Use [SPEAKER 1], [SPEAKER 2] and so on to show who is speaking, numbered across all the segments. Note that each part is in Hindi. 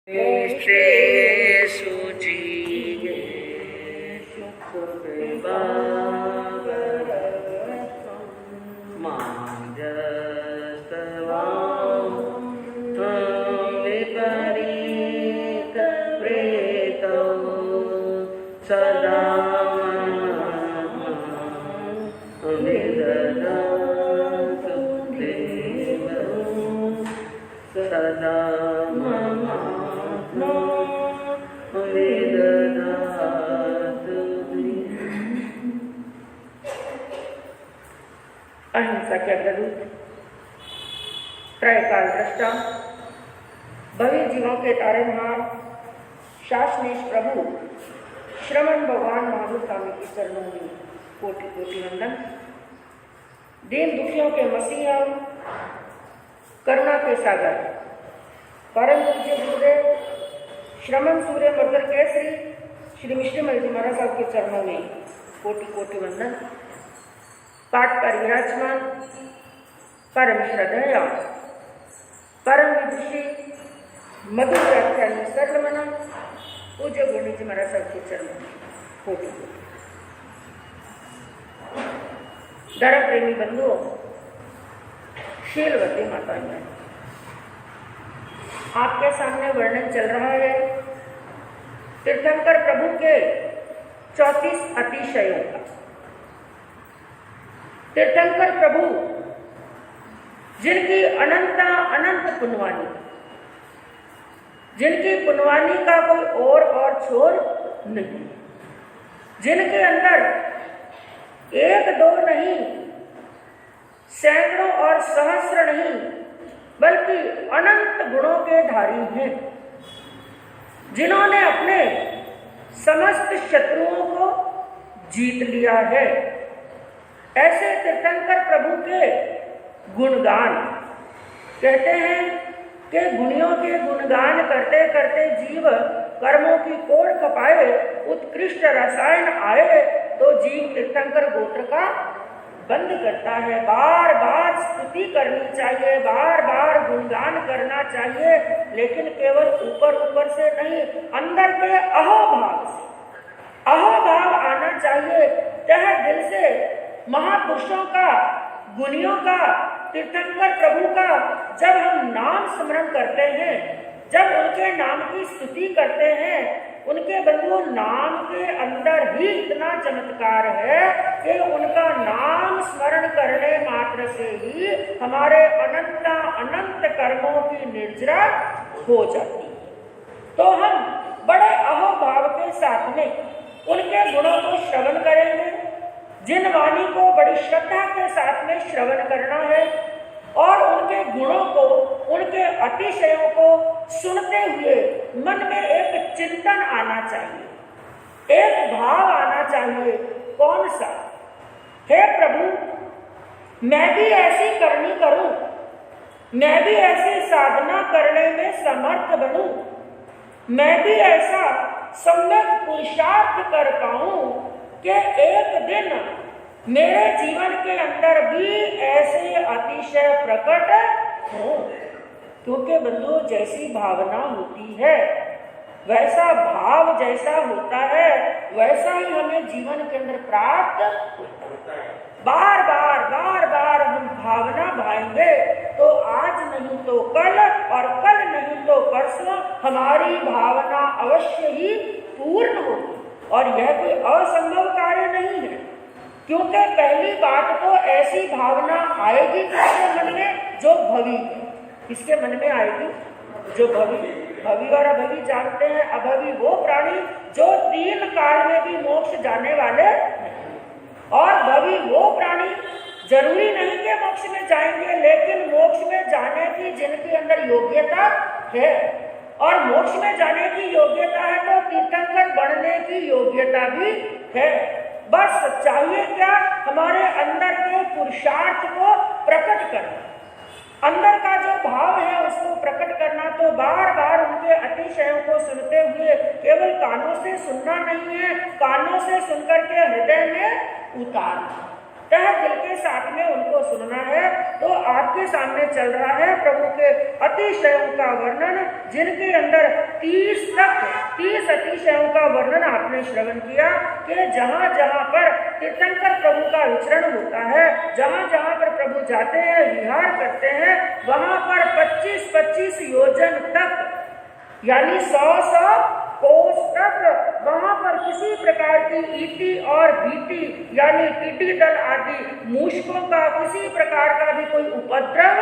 [SPEAKER 1] श्रेषु जीवे सुख विभागर मांजस्तवां विपरीत प्रेतो सदा विदधातु देव सदा
[SPEAKER 2] अहिंसा के अग्रदूत, त्रयकाल दृष्टा, भवी जीवों के तारेनहार, शासनेश प्रभु श्रवण भगवान महावीर स्वामी के चरणों में कोटि कोटि वंदन। दीन दुखियों के मसीहा, करुणा के सागर, परम पूज्य गुरुदेव श्रमण सूर्य मर्दर केसरी श्री मिश्रीमल जी महाराज साहब के चरणों में कोटि कोटि वंदन। पाठ पर विराजमान परम श्रद्धेय परम विदुषी मधुर व्याख्यान सरल मना पूज्य गुरु जी महाराज साहब के चरणों में कोटि कोटि। धर्म प्रेमी बंधुओं, शीलवती माताएं, आपके सामने वर्णन चल रहा है तीर्थंकर प्रभु के 34 अतिशयों का। तीर्थंकर प्रभु जिनकी अनंत पुण्यवानी, जिनकी पुण्यवानी का कोई और छोर नहीं, जिनके अंदर एक दो नहीं, सैकड़ों और सहस्र नहीं, बल्कि अनंत गुणों के धारी हैं, जिन्होंने अपने समस्त शत्रुओं को जीत लिया है। ऐसे तीर्थंकर प्रभु के गुणगान कहते हैं कि गुणियों के गुणगान करते करते जीव कर्मों की कोड़ खपाए, उत्कृष्ट रसायन आए तो जीव तीर्थंकर गोत्र का बंद करता है। बार बार स्तुति करनी चाहिए, बार बार गुणगान करना चाहिए, लेकिन केवल ऊपर ऊपर से नहीं, अंदर के अहोभाव से अहोभाव आना चाहिए। तह दिल से महापुरुषों का, गुणियों का, तीर्थंकर प्रभु का जब हम नाम स्मरण करते हैं, जब उनके नाम की स्तुति करते हैं, उनके बंधुओं नाम के अंदर ही इतना चमत्कार है कि उनका नाम स्मरण करने मात्र से ही हमारे अनंत कर्मों की निर्जरा हो जाती है। तो हम बड़े अहोभाव के साथ में उनके गुणों को श्रवण करेंगे। जिन वाणी को बड़ी श्रद्धा के साथ में श्रवण करना है और उनके गुणों को, उनके अतिशयों को सुनते हुए मन में एक चिंतन आना चाहिए, एक भाव आना चाहिए। कौन सा? हे प्रभु, मैं भी ऐसी करनी करूं, मैं भी ऐसी साधना करने में समर्थ बनूं, मैं भी ऐसा सम्यक पुरुषार्थ कर पाऊं कि एक दिन मेरे जीवन के अंदर भी ऐसे अतिशय प्रकट हो। क्योंकि बंधु, जैसी भावना होती है, वैसा भाव जैसा होता है, वैसा ही हमें जीवन के अंदर प्राप्त होता है। बार बार हम भावना भाएंगे तो आज नहीं तो कल, और कल नहीं तो परसों हमारी भावना अवश्य ही पूर्ण होगी। और यह कोई असंभव कार्य नहीं है, क्योंकि पहली बात तो ऐसी भावना आएगी किसके मन में? जो भवी है। किसके मन में आएगी? जो भवी। भवी और अभवी जानते हैं, अभवी वो प्राणी जो 3 काल में भी मोक्ष जाने वाले नहीं, और भवी वो प्राणी जरूरी नहीं कि मोक्ष में जाएंगे, लेकिन मोक्ष में जाने की जिनके अंदर योग्यता है, और मोक्ष में जाने की योग्यता है तो तीर्थंकर बनने की योग्यता भी है। बस चाहिए क्या? हमारे अंदर के पुरुषार्थ को प्रकट करना, अंदर का जो भाव है उसको प्रकट करना। तो बार बार उनके अतिशयों को सुनते हुए केवल कानों से सुनना नहीं है, कानों से सुनकर के हृदय में उतारना। तह दिल के साथ में उनको सुनना है। तो आपके सामने चल रहा है प्रभु के अतिशयों का वर्णन, जिनके अंदर 30 अतिशयों का वर्णन आपने श्रवण किया कि जहाँ जहाँ पर तीर्थंकर प्रभु का विचरण होता है, जहाँ जहाँ पर प्रभु जाते हैं, विहार करते हैं, वहाँ पर 25-25 योजन तक यानी 100 कोस तक वहाँ पर किसी प्रकार की ईटी और बीटी यानी टिड्डी दल आदि मूषकों का किसी प्रकार का भी कोई उपद्रव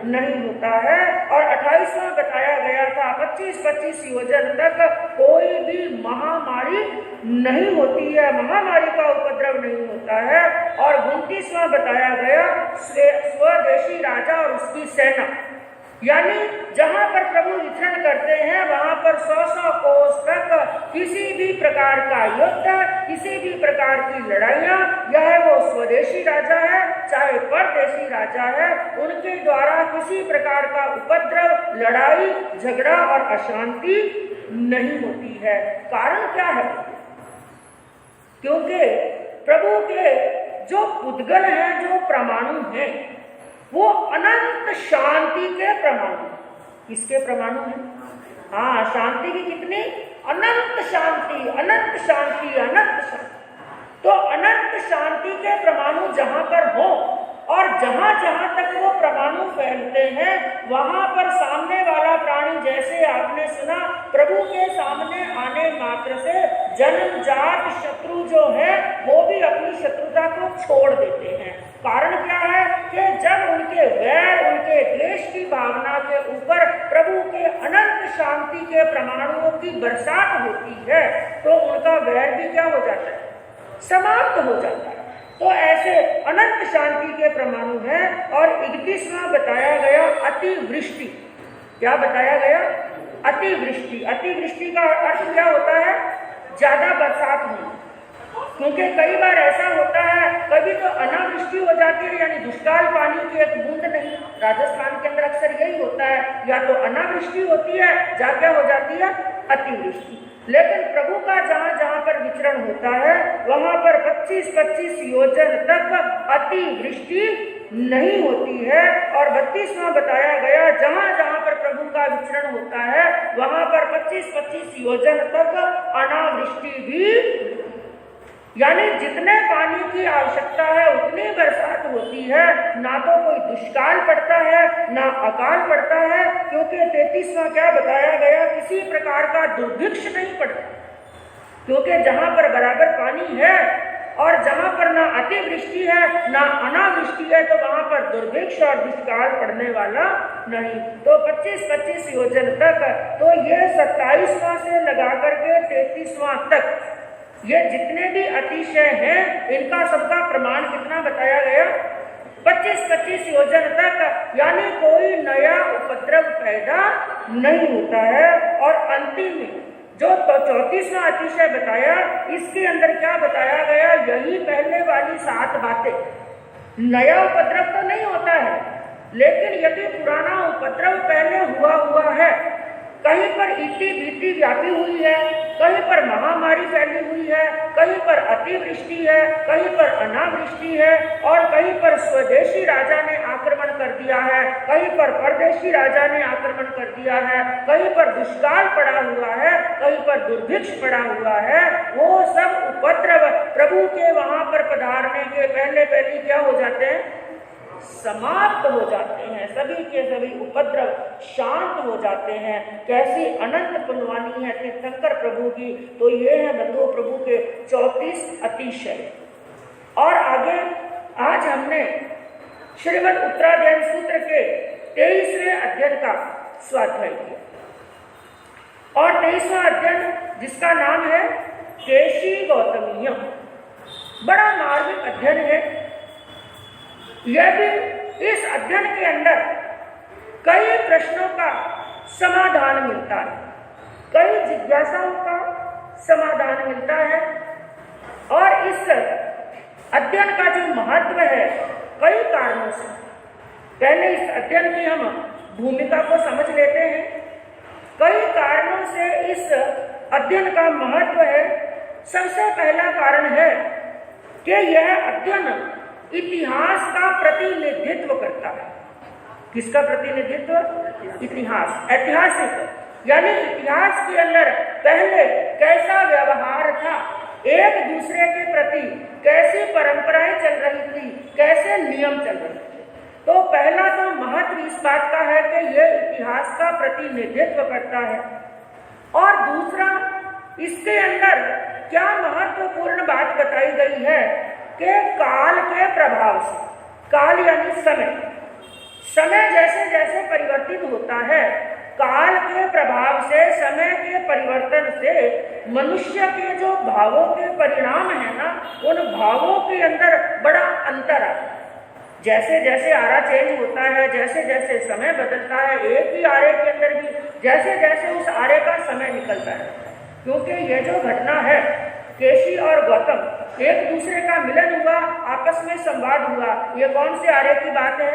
[SPEAKER 2] नहीं होता है। और 28वां बताया गया था 25-25 योजन तक कोई भी महामारी नहीं होती है, महामारी का उपद्रव नहीं होता है। और 29वां बताया गया स्वदेशी राजा और उसकी सेना, यानी जहाँ पर प्रभु विचरण करते हैं वहाँ पर 100 कोस तक किसी भी प्रकार का युद्ध, किसी भी प्रकार की लड़ाइयाँ, यह वो स्वदेशी राजा है चाहे परदेशी राजा है, उनके द्वारा किसी प्रकार का उपद्रव, लड़ाई, झगड़ा और अशांति नहीं होती है। कारण क्या है? क्योंकि प्रभु के जो पुद्गल हैं, जो परमाणु हैं, वो अनंत शांति के परमाणु। किसके परमाणु हैं? हाँ, शांति की कितनी? अनंत शांति, अनंत शांति, अनंत शांति। तो अनंत शांति के परमाणु जहाँ पर हो और जहाँ जहाँ तक वो परमाणु फैलते हैं, वहाँ पर सामने वाला प्राणी, जैसे आपने सुना, प्रभु के सामने आने मात्र से जन्मजात शत्रु जो है वो भी अपनी शत्रुता को छोड़ देते हैं। कारण क्या है कि जब उनके वैर, उनके द्वेष की भावना के ऊपर प्रभु के अनंत शांति के परमाणुओं की बरसात होती है तो उनका वैर भी क्या हो जाता है? समाप्त हो जाता है। तो ऐसे अनंत शांति के परमाणु हैं। और 31वां बताया गया अतिवृष्टि। क्या बताया गया? अतिवृष्टि। अतिवृष्टि का अर्थ क्या होता है? ज्यादा बरसात होना। क्योंकि कई बार ऐसा होता है, कभी तो अनावृष्टि हो जाती है, यानी दुष्काल, पानी की एक बूंद नहीं। राजस्थान के अंदर अक्सर यही होता है, या तो अनावृष्टि होती है, या क्या हो जाती है? अतिवृष्टि। लेकिन प्रभु का जहाँ जहाँ पर विचरण होता है वहाँ पर 25-25 योजन तक अतिवृष्टि नहीं होती है। और 32वां बताया गया जहाँ जहाँ पर प्रभु का विचरण होता है वहाँ पर 25-25 योजन तक अनावृष्टि भी, यानी जितने पानी की आवश्यकता है उतनी बरसात होती है, ना तो कोई दुष्काल पड़ता है ना अकाल पड़ता है। क्योंकि 33वां क्या बताया गया? किसी प्रकार का दुर्भिक्ष नहीं पड़ता, क्योंकि जहाँ पर बराबर पानी है और जहाँ पर ना अतिवृष्टि है ना अनावृष्टि है तो वहाँ पर दुर्भिक्ष और दुष्काल पड़ने वाला नहीं। तो 25-25 योजन तक, तो ये 27वां से लगा करके 33वां तक ये जितने भी अतिशय हैं इनका सबका प्रमाण कितना बताया गया? 25-25 योजन तक, यानी कोई नया उपद्रव पैदा नहीं होता है। और अंतिम में जो 34वां अतिशय बताया, इसके अंदर क्या बताया गया? यही पहले वाली 7 बातें। नया उपद्रव तो नहीं होता है, लेकिन यदि पुराना उपद्रव पहले हुआ है, कहीं पर इति भीति व्यापी हुई है, कहीं पर महामारी फैली हुई है, कहीं पर अतिवृष्टि है, कहीं पर अनावृष्टि है, और कहीं पर स्वदेशी राजा ने आक्रमण कर दिया है, कहीं पर परदेशी राजा ने आक्रमण कर दिया है, कहीं पर दुष्काल पड़ा हुआ है, कहीं पर दुर्भिक्ष पड़ा हुआ है, वो सब उपद्रव प्रभु के वहां पर पधारने के पहले क्या हो जाते हैं? समाप्त हो जाते हैं। सभी के सभी उपद्रव शांत हो जाते हैं। कैसी अनंत पुण्यवानी है तीर्थंकर प्रभु की। तो ये है बंधुओं प्रभु के 34 अतिशय। और आगे आज हमने श्रीमद् उत्तराध्ययन सूत्र के 23वें अध्ययन का स्वाध्याय किया। और 23वां अध्ययन जिसका नाम है केशी गौतमीय, बड़ा मार्मिक अध्ययन है। यदि इस अध्ययन के अंदर कई प्रश्नों का समाधान मिलता है, कई जिज्ञासाओं का समाधान मिलता है, और इस अध्ययन का जो महत्व है कई कारणों से, पहले इस अध्ययन की हम भूमिका को समझ लेते हैं। कई कारणों से इस अध्ययन का महत्व है। सबसे पहला कारण है कि यह अध्ययन इतिहास का प्रतिनिधित्व करता है। किसका प्रतिनिधित्व? इतिहास, ऐतिहासिक, यानी इतिहास के अंदर पहले कैसा व्यवहार था, एक दूसरे के प्रति कैसी परंपराएं चल रही थी, कैसे नियम चल रहे थे। तो पहला तो महत्व इस बात का है कि यह इतिहास का प्रतिनिधित्व करता है, और दूसरा इसके अंदर क्या महत्वपूर्ण बात बताई गई है कि काल के प्रभाव से, काल यानी समय, समय जैसे जैसे परिवर्तित होता है, काल के प्रभाव से, समय के परिवर्तन से मनुष्य के जो भावों के परिणाम है ना, उन भावों के अंदर बड़ा अंतर आता है। जैसे जैसे आरा चेंज होता है, जैसे जैसे समय बदलता है, एक ही आरे के अंदर भी जैसे जैसे उस आरे का समय निकलता है। क्योंकि ये जो घटना है, केशी और गौतम एक दूसरे का मिलन हुआ, आपस में संवाद हुआ, ये कौन से आरे की बात है?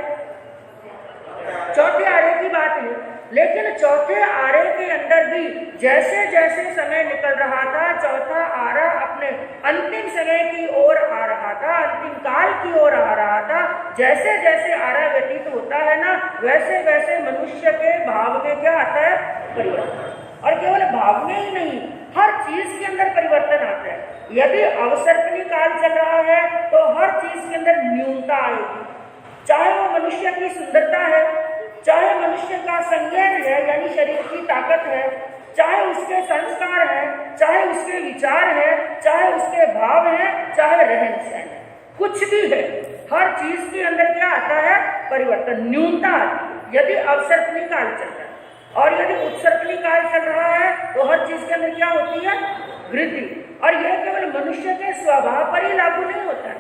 [SPEAKER 2] चौथे आरे की बात है। लेकिन चौथे आरे के अंदर भी जैसे जैसे समय निकल रहा था, चौथा आरा अपने अंतिम समय की ओर आ रहा था, अंतिम काल की ओर आ रहा था। जैसे जैसे आरा व्यतीत होता है ना, वैसे वैसे मनुष्य के भाव में क्या आता है? परिवर्तन। और केवल भाव में ही नहीं, हर चीज के अंदर परिवर्तन आता है। यदि अवसर्पणी काल चल रहा है तो हर चीज के अंदर न्यूनता आएगी, चाहे वो मनुष्य की सुंदरता है, चाहे मनुष्य का संज्ञान है यानी शरीर की ताकत है, चाहे उसके संस्कार है, चाहे उसके विचार है, चाहे उसके भाव है, चाहे रहन सहन है, कुछ भी है, हर चीज के अंदर क्या आता है? परिवर्तन, न्यूनता आती है। यदि अवसर्पणी काल चल रहा है और यदि उत्सर्पणी काल चल रहा है तो हर चीज के अंदर क्या होती है? वृद्धि। और यह केवल मनुष्य के स्वभाव पर ही लागू नहीं होता है,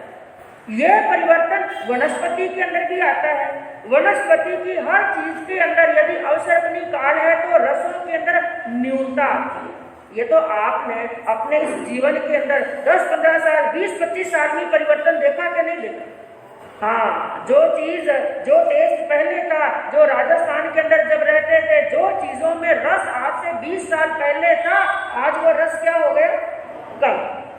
[SPEAKER 2] यह परिवर्तन वनस्पति के अंदर भी आता है। वनस्पति की हर चीज के अंदर यदि अवसर्पणी काल है तो रसों के अंदर न्यूनता आती है। ये तो आपने अपने इस जीवन के अंदर 10-15 साल, 20-25 साल में परिवर्तन देखा कि नहीं देखा? हाँ, जो चीज, जो टेस्ट पहले था, जो राजस्थान के अंदर जब रहते थे, जो चीजों में रस आज से 20 साल पहले था, आज वो रस क्या हो गया? कम।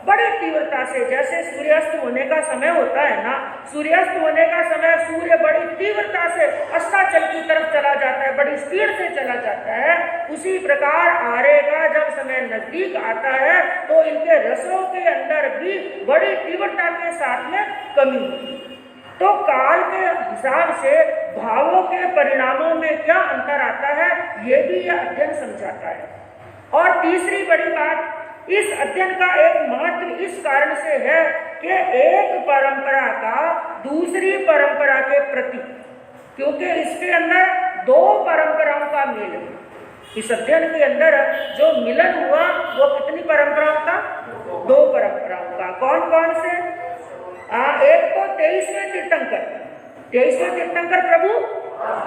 [SPEAKER 2] बड़ी तीव्रता से, जैसे सूर्यास्त होने का समय होता है ना, सूर्यास्त होने का समय सूर्य बड़ी तीव्रता से अस्ताचल की तरफ चला जाता है, बड़ी स्पीड से चला जाता है, उसी प्रकार आरे का जब समय नजदीक आता है तो इनके रसों के अंदर भी बड़ी तीव्रता के साथ में कमी होती है। तो काल के हिसाब से भावों के परिणामों में क्या अंतर आता है, ये भी यह अध्ययन समझाता है। और तीसरी बड़ी बात, इस अध्ययन का एक महत्व इस कारण से है कि एक परंपरा का दूसरी परंपरा के प्रति, क्योंकि इसके अंदर दो परंपराओं का मेल है। इस अध्ययन के अंदर जो मिलन हुआ वो कितनी परंपराओं का? 2 परंपराओं का। कौन कौन से? एक तो 23वें तीर्थंकर, 23वें तीर्थंकर प्रभु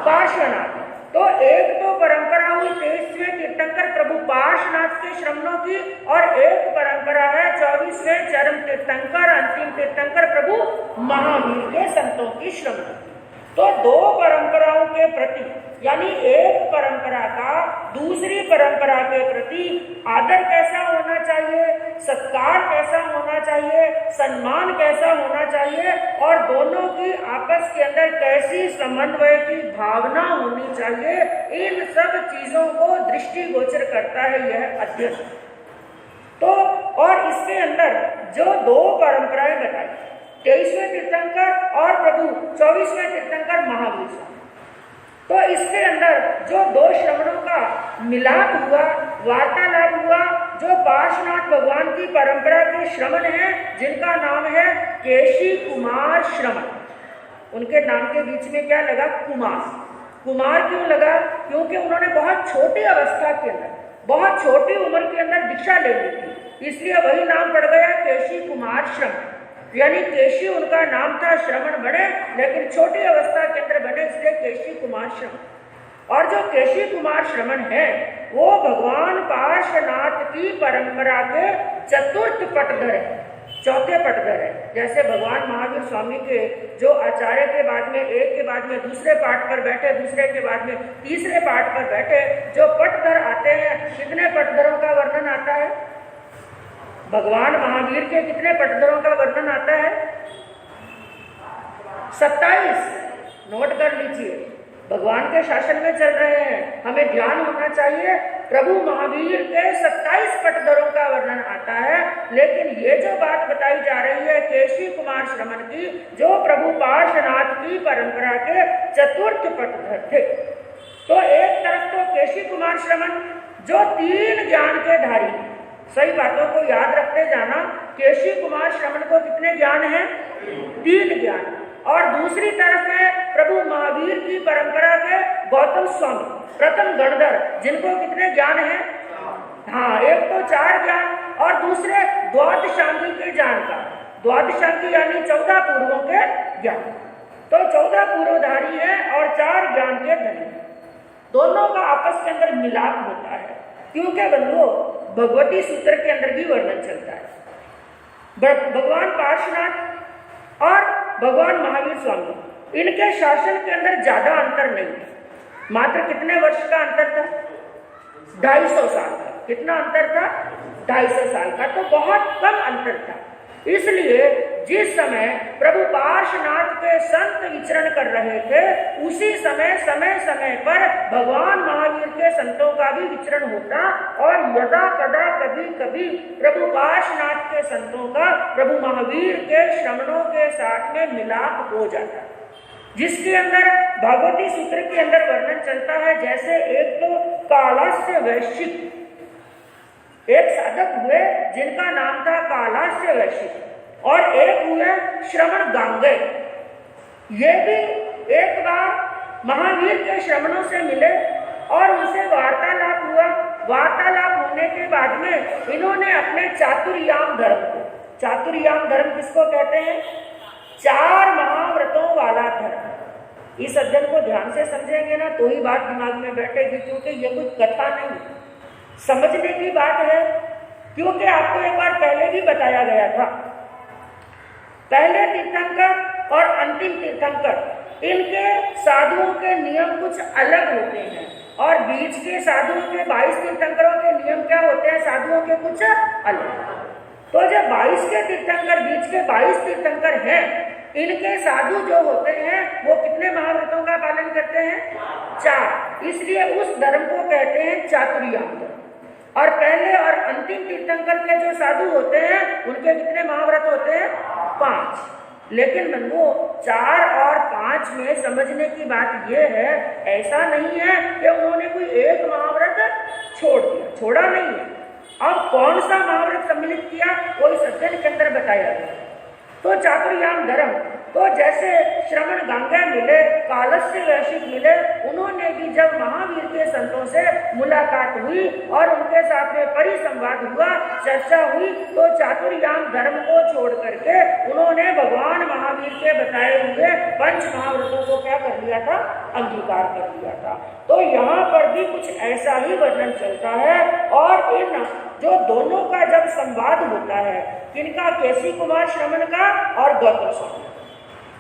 [SPEAKER 2] पार्श्वनाथ। तो एक तो परंपरा हुई 23वें तीर्थंकर प्रभु पार्श्वनाथ के श्रमणों की, और एक परंपरा है 24वें चरम तीर्थंकर, अंतिम तीर्थंकर प्रभु महावीर के संतों की श्रमणों की। तो 2 परंपराओं के प्रति, यानी एक परंपरा का दूसरी परंपरा के प्रति आदर कैसा होना चाहिए, सत्कार कैसा होना चाहिए, सम्मान कैसा होना चाहिए, और दोनों की आपस के अंदर कैसी समन्वय की भावना होनी चाहिए, इन सब चीजों को दृष्टिगोचर करता है यह अध्ययन। तो और इसके अंदर जो 2 परंपराएं बताई, 23वें तीर्थंकर और प्रभु 24वें तीर्थंकर महावीर स्वामी, तो इसके अंदर जो 2 श्रमणों का मिलाप हुआ, वार्तालाप हुआ, जो पार्श्वनाथ भगवान की परंपरा के श्रमण हैं, जिनका नाम है केशी कुमार श्रमण। उनके नाम के बीच में क्या लगा? कुमार। कुमार क्यों लगा? क्योंकि उन्होंने बहुत छोटी अवस्था के अंदर, बहुत छोटी उम्र के अंदर दीक्षा ले ली थी, इसलिए वही नाम पड़ गया केशी कुमार श्रमण। यानी केशी उनका नाम था, श्रमण बने लेकिन छोटी अवस्था के अंदर बने, इसलिए केशी कुमार श्रमण। और जो केशी कुमार श्रमण है वो भगवान पार्श्वनाथ की परंपरा के चतुर्थ पटधर है, चौथे पटधर है। जैसे भगवान महावीर स्वामी के जो आचार्य के बाद में, एक के बाद में दूसरे पाठ पर बैठे, दूसरे के बाद में तीसरे पाठ पर बैठे, जो पटधर आते हैं, कितने पटधरों का वर्णन आता है? भगवान महावीर के कितने पटधरों का वर्णन आता है? 27 नोट कर लीजिए। भगवान के शासन में चल रहे हैं, हमें ध्यान होना चाहिए। प्रभु महावीर के 27 पटधरों का वर्णन आता है, लेकिन ये जो बात बताई जा रही है केशी कुमार श्रमण की, जो प्रभु पार्श्वनाथ की परंपरा के चतुर्थ पटधर थे। तो एक तरफ तो केशी कुमार श्रमण जो 3 ज्ञान के धारी, सही बातों को याद रखते जाना। केशी कुमार श्रमण को कितने ज्ञान हैं? 3 ज्ञान। और दूसरी तरफ है प्रभु महावीर की परंपरा के गौतम स्वामी प्रथम गणधर, जिनको कितने ज्ञान हैं? हाँ, एक तो 4 ज्ञान और दूसरे द्वादशांगी के ज्ञान का, द्वादशांगी यानी 14 पूर्वों के ज्ञान। तो 14 पूर्वधारी है और 4 ज्ञान के धनी। दोनों का आपस के अंदर मिलाप होता है, क्योंकि बंधुओं भगवती सूत्र के अंदर भी वर्णन चलता है। भगवान पार्श्वनाथ और भगवान महावीर स्वामी, इनके शासन के अंदर ज्यादा अंतर नहीं है। मात्र कितने वर्ष का अंतर था? 250 साल का। कितना अंतर था? 250 साल का। तो बहुत कम अंतर था। इसलिए जिस समय प्रभु पार्श्वनाथ के संत विचरण कर रहे थे, उसी समय समय पर भगवान महावीर के संतों का भी विचरण होता और यदा कदा कभी कभी प्रभु पार्श्वनाथ के संतों का प्रभु महावीर के श्रमणों के साथ में मिलाप हो जाता, जिसके अंदर भगवती सूत्र के अंदर वर्णन चलता है। जैसे एक तो कालास्य वैश्विक, एक साधक हुए जिनका नाम था कालास्य वैश्विक, और एक हुए श्रवण गांगे। ये भी एक बार महावीर के श्रवणों से मिले और उनसे वार्तालाप हुआ। वार्तालाप होने के बाद में इन्होंने अपने चातुर्याम धर्म को, चातुर्याम धर्म किसको कहते हैं? 4 महाव्रतों वाला धर्म। इस अध्ययन को ध्यान से समझेंगे ना तो ही बात दिमाग में बैठेगी, क्योंकि ये कुछ कथा नहीं, समझने की बात है। क्योंकि आपको एक बार पहले भी बताया गया था, पहले तीर्थंकर और अंतिम तीर्थंकर, इनके साधुओं के नियम कुछ अलग होते हैं और बीच के साधुओं के 22 तीर्थंकरों के नियम क्या होते हैं? साधुओं के कुछ अलग। तो जब 22 के तीर्थंकर, बीच के 22 तीर्थंकर हैं, इनके साधु जो होते हैं वो कितने महाव्रतों का पालन करते हैं? 4। इसलिए उस धर्म को कहते हैं चातुर्याम धर्म। और पहले और अंतिम तीर्थंकर के जो साधु होते हैं उनके कितने महाव्रत होते हैं? 5। लेकिन वो 4 और 5 में समझने की बात यह है, ऐसा नहीं है कि उन्होंने कोई एक महाव्रत छोड़ दिया, छोड़ा नहीं है। अब कौन सा महाव्रत सम्मिलित किया वो इस अध्ययन के अंदर बताया गया। तो चातुर्याम धर्म, तो जैसे श्रवण गंगा मिले, कालस्य वैश्विक मिले, उन्होंने भी जब महावीर के संतों से मुलाकात हुई और उनके साथ में परिसंवाद हुआ, चर्चा हुई, तो चातुर्याम धर्म को छोड़ करके उन्होंने भगवान महावीर के बताए हुए 5 महाव्रतों को क्या कर लिया था? अंगीकार कर लिया था। तो यहाँ पर भी कुछ ऐसा ही वर्णन चलता है। और इन जो दोनों का जब संवाद होता है, किनका? केशी कुमार श्रमण का और गौतम स्वामी,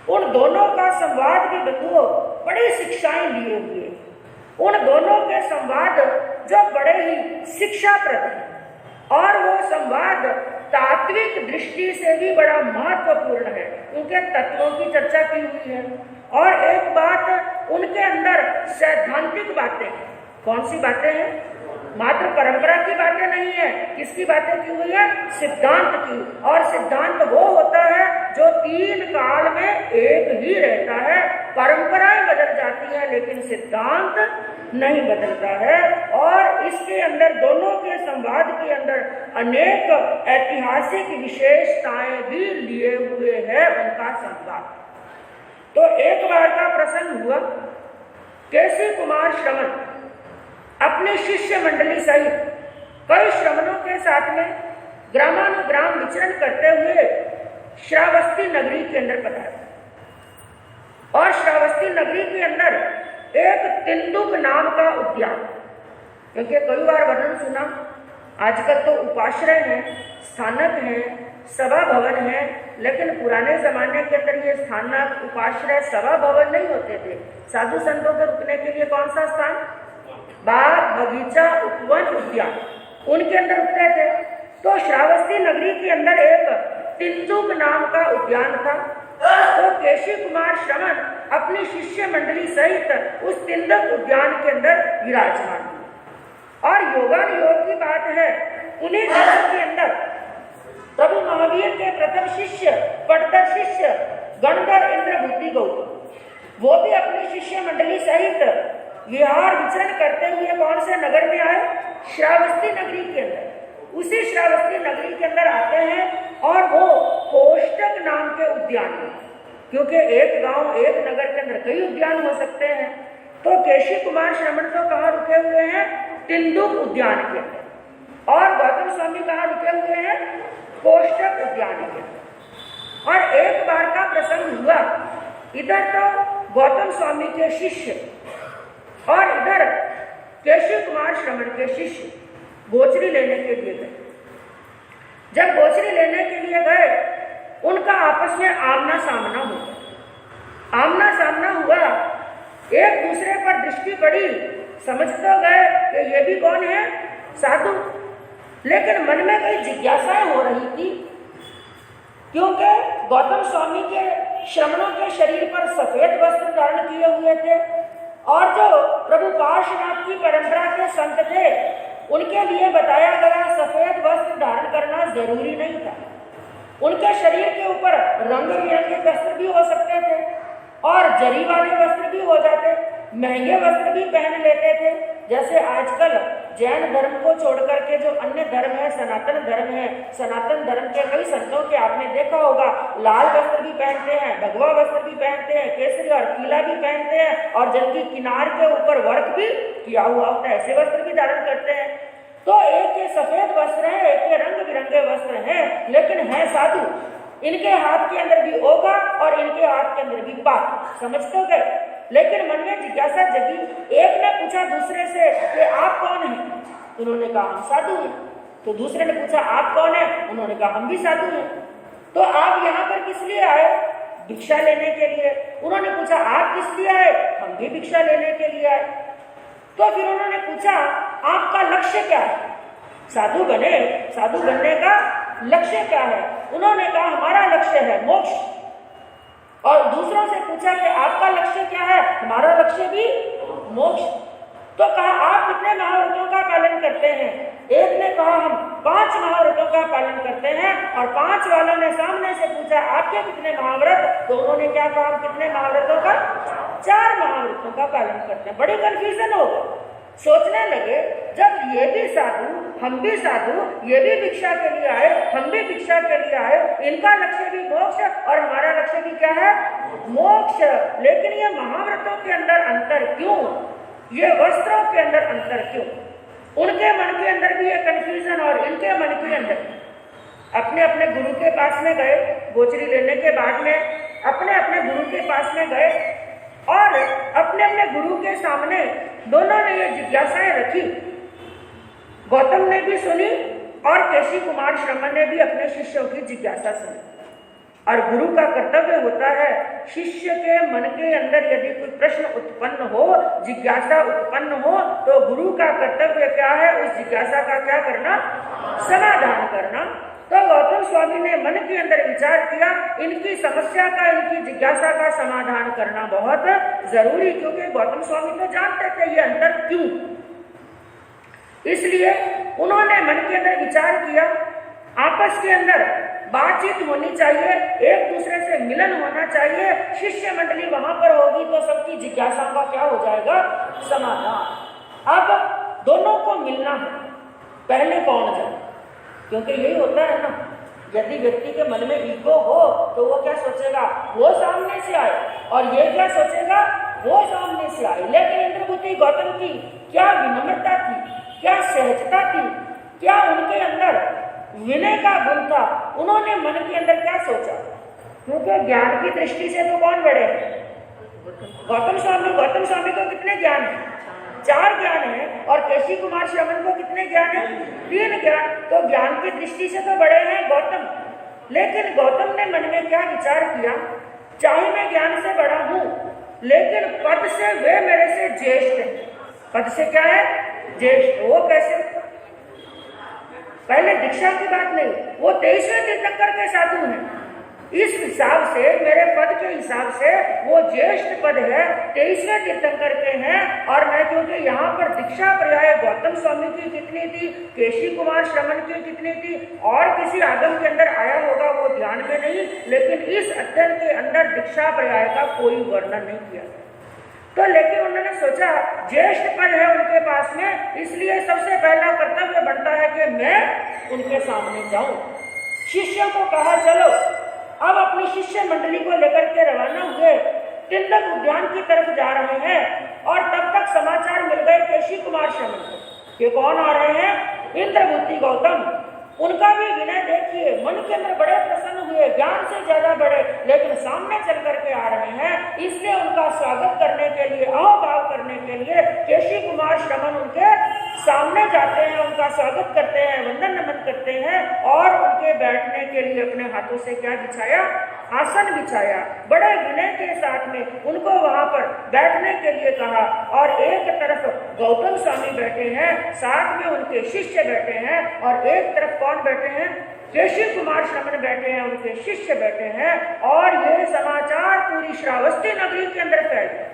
[SPEAKER 2] उन दोनों का संवाद भी बंधुओं बड़ी शिक्षाएं लिए हुए। उन दोनों के संवाद जो बड़े ही शिक्षाप्रद है और वो संवाद तात्विक दृष्टि से भी बड़ा महत्वपूर्ण है। उनके तत्वों की चर्चा की हुई है और एक बात उनके अंदर सैद्धांतिक बातें हैं। कौन सी बातें हैं? मात्र परंपरा की बातें नहीं है। किसकी बातें की हुई है? सिद्धांत की। और सिद्धांत वो होता है जो 3 काल में एक ही रहता है। परंपराएं बदल जाती है लेकिन सिद्धांत नहीं बदलता है। और इसके अंदर, दोनों के संवाद के अंदर अनेक ऐतिहासिक विशेषताएं भी लिए हुए है उनका संवाद। तो एक बार का प्रसंग हुआ, केशी कुमार श्रमण अपने शिष्य मंडली सहित कई श्रमणों के साथ में ग्रामानुग्राम विचरण करते हुए श्रावस्ती नगरी के अंदर पधारे। और श्रावस्ती नगरी के अंदर एक तिंदुक नाम का उद्यान, क्योंकि कई बार वर्णन सुना, आजकल तो उपाश्रय है, स्थानक है, सभा भवन है, लेकिन पुराने जमाने के अंदर ये स्थानक, उपाश्रय, सभा भवन नहीं होते थे। साधु संतों के रुकने के लिए कौन सा स्थान? बाग, बगीचा, उपवन, उद्यान, उनके अंदर रुकते थे। तो श्रावस्ती नगरी के अंदर एक तिंदुक नाम का उद्यान था। तो केशी कुमार श्रमण अपनी शिष्य मंडली सहित उस तिलक उद्यान के अंदर विराजमान हुए। और योगानुयोग की बात है, उन्हीं दिनों के अंदर प्रभु महावीर के प्रथम शिष्य पट्टर शिष्य गणधर इंद्र बुद्धि गौतम, वो भी अपनी शिष्य मंडली सहित विहार विचरण करते हुए कौन से नगर में आए? श्रावस्ती नगरी के अंदर। उसी श्रावस्ती नगरी के अंदर आते हैं और वो कोष्टक नाम के उद्यान में, क्योंकि एक गांव एक नगर के अंदर कई उद्यान हो सकते हैं, तो केशी कुमार श्रमण तो कहाँ रुके हुए हैं? तिंदुक उद्यान के अंदर। और गौतम स्वामी कहाँ रुके हुए हैं? कोष्टक उद्यान के अंदर। और एक बार का प्रसंग हुआ, इधर तो गौतम स्वामी के शिष्य और इधर केशी कुमार श्रमण के शिष्य गोचरी लेने के लिए गए। जब गोचरी लेने के लिए गए, उनका आपस में आमना सामना हुआ। आमना सामना हुआ, एक दूसरे पर दृष्टि पड़ी, समझ तो गए कि ये भी कौन है? साधु। लेकिन मन में कई जिज्ञासाएं हो रही थी, क्योंकि गौतम स्वामी के श्रमणों के शरीर पर सफेद वस्त्र धारण किए हुए थे, और जो प्रभु पार्श्वनाथ की परंपरा के संत थे, उनके लिए बताया गया सफेद वस्त्र धारण करना जरूरी नहीं था। उनके शरीर के ऊपर रंग बिरंगे वस्त्र भी हो सकते थे और जरी वाले वस्त्र भी हो जाते, महंगे वस्त्र भी पहन लेते थे। जैसे आजकल जैन धर्म को छोड़कर के जो अन्य धर्म है, सनातन धर्म है, सनातन धर्म के कई संतों के आपने देखा होगा, लाल वस्त्र भी पहनते हैं, भगवा वस्त्र भी पहनते हैं, केसरी और पीला भी पहनते हैं, और जिनकी किनार के ऊपर वर्क भी किया हुआ होता है, ऐसे वस्त्र भी धारण करते हैं। तो एक ये सफेद वस्त्र है, एक ये रंग बिरंगे वस्त्र हैं, लेकिन है साधु। इनके हाथ के अंदर भी ओगा और इनके हाथ के अंदर भी पात, समझ तो गए। लेकिन मन में जिज्ञासा जगी। एक ने पूछा दूसरे से कि आप कौन हैं? उन्होंने कहा हम साधु हैं। तो दूसरे ने पूछा आप कौन हैं? उन्होंने कहा हम भी साधु हैं। तो आप यहाँ पर किस लिए आए? भिक्षा लेने के लिए। उन्होंने पूछा आप किस लिए आए? हम भी भिक्षा लेने के लिए आए। तो फिर उन्होंने पूछा आपका लक्ष्य क्या है? साधु बने, साधु बनने का लक्ष्य क्या है? उन्होंने कहा हमारा लक्ष्य है मोक्ष। और दूसरों से पूछा कि आपका लक्ष्य क्या है? हमारा लक्ष्य भी मोक्ष। तो कहा आप कितने महाव्रतों का पालन करते हैं? एक ने कहा हम 5 महाव्रतों का पालन करते हैं, और 5 वालों ने सामने से पूछा आपके कितने महाव्रत? तो उन्होंने क्या कहा हम कितने महाव्रतों का? 4 महाव्रतों का पालन करते हैं। बड़ी कंफ्यूजन हो गई। सोचने लगे जब ये भी साधु, हम भी साधु, ये भी भिक्षा के लिए आए, हम भी भिक्षा के लिए आए, इनका लक्ष्य भी मोक्ष और हमारा लक्ष्य भी क्या है? मोक्ष। लेकिन ये महाव्रतों के अंदर अंतर क्यों? ये वस्त्रों के अंदर अंतर क्यों? उनके मन के अंदर भी ये कंफ्यूजन और इनके मन के अंदर। अपने अपने गुरु के पास में गए, गोचरी लेने के बाद में अपने अपने गुरु के पास में गए और अपने अपने गुरु के सामने दोनों ने ये जिज्ञासाएं रखी। गौतम ने भी सुनी और केशी कुमार श्रमण ने भी अपने शिष्यों की जिज्ञासा सुनी। और गुरु का कर्तव्य होता है शिष्य के मन के अंदर यदि कोई प्रश्न उत्पन्न हो, जिज्ञासा उत्पन्न हो, तो गुरु का कर्तव्य क्या है? उस जिज्ञासा का क्या करना? समाधान करना। तो गौतम स्वामी ने मन के अंदर विचार किया, इनकी समस्या का, इनकी जिज्ञासा का समाधान करना बहुत जरूरी, क्योंकि गौतम स्वामी तो जानते थे ये अंतर क्यों। इसलिए उन्होंने मन के अंदर विचार किया, आपस के अंदर बातचीत होनी चाहिए, एक दूसरे से मिलन होना चाहिए। शिष्य मंडली वहां पर होगी तो सबकी जिज्ञासा का क्या हो जाएगा? समाधान। अब दोनों को मिलना है, पहले कौन जाए? क्योंकि यही होता है ना, यदि व्यक्ति के मन में ईगो हो तो वो क्या सोचेगा? वो सामने से आए, और ये क्या सोचेगा? वो सामने से आए। लेकिन इंद्रभूति गौतम की क्या विनम्रता थी, क्या सहजता थी, क्या उनके अंदर विनय का गुण था। उन्होंने मन के अंदर क्या सोचा? क्योंकि ज्ञान की दृष्टि से तो कौन बड़े हैं? गौतम स्वामी। गौतम स्वामी को कितने ज्ञान है? 4 ज्ञान है। और केशी कुमार श्रमण को कितने ज्ञान है? 3 ज्ञान। तो ज्ञान की दृष्टि से तो बड़े हैं गौतम। लेकिन गौतम ने मन में क्या विचार किया? चाहे मैं ज्ञान से बड़ा हूं, लेकिन पद से वे मेरे से ज्येष्ठ हैं। पद से क्या है? ज्येष्ठ। वो कैसे? पहले दीक्षा की बात नहीं, वो 23वें तीर्थंकर के साधु हैं। इस हिसाब से, मेरे पद के हिसाब से वो ज्येष्ठ पद है, 23वें तीर्थंकर के हैं। और मैं क्योंकि यहाँ पर दीक्षा पर्याय गौतम स्वामी की कितनी थी, केशी कुमार श्रमण की कितनी थी, और किसी आगम के अंदर आया होगा वो ध्यान में नहीं, लेकिन इस अध्ययन के अंदर दीक्षा पर्याय का कोई वर्णन नहीं किया। तो लेकिन उन्होंने सोचा ज्येष्ठ पद है उनके पास में, इसलिए सबसे पहला कर्तव्य बनता है कि मैं उनके सामने जाऊं। शिष्यों को कहा चलो, अब अपनी शिष्य मंडली को लेकर के रवाना हुए, तिलक उद्यान की तरफ जा रहे हैं। और तब तक समाचार मिल गए केशी कुमार श्रमण को। ये कौन आ रहे हैं? इंद्रभूति गौतम। उनका भी विनय देखिए, मन के अंदर बड़े प्रसन्न हुए, ज्ञान से ज्यादा बड़े, लेकिन सामने चल करके आ रहे हैं, इसलिए उनका स्वागत करने के लिए, अहोभाव करने के लिए केशी कुमार श्रमण उनके सामने जाते हैं, उनका स्वागत करते हैं, वंदन नमन करते हैं, और उनके बैठने के लिए अपने हाथों से क्या बिछाया? आसन बिछाया। बड़े विनय के साथ में उनको वहां पर बैठने के लिए कहा। और एक तरफ गौतम स्वामी बैठे हैं, साथ में उनके शिष्य बैठे हैं, और एक तरफ कौन बैठे हैं? केशी कुमार श्रमण बैठे हैं, उनके शिष्य बैठे हैं। और ये समाचार पूरी श्रावस्ती नगरी के अंदर फैल गया।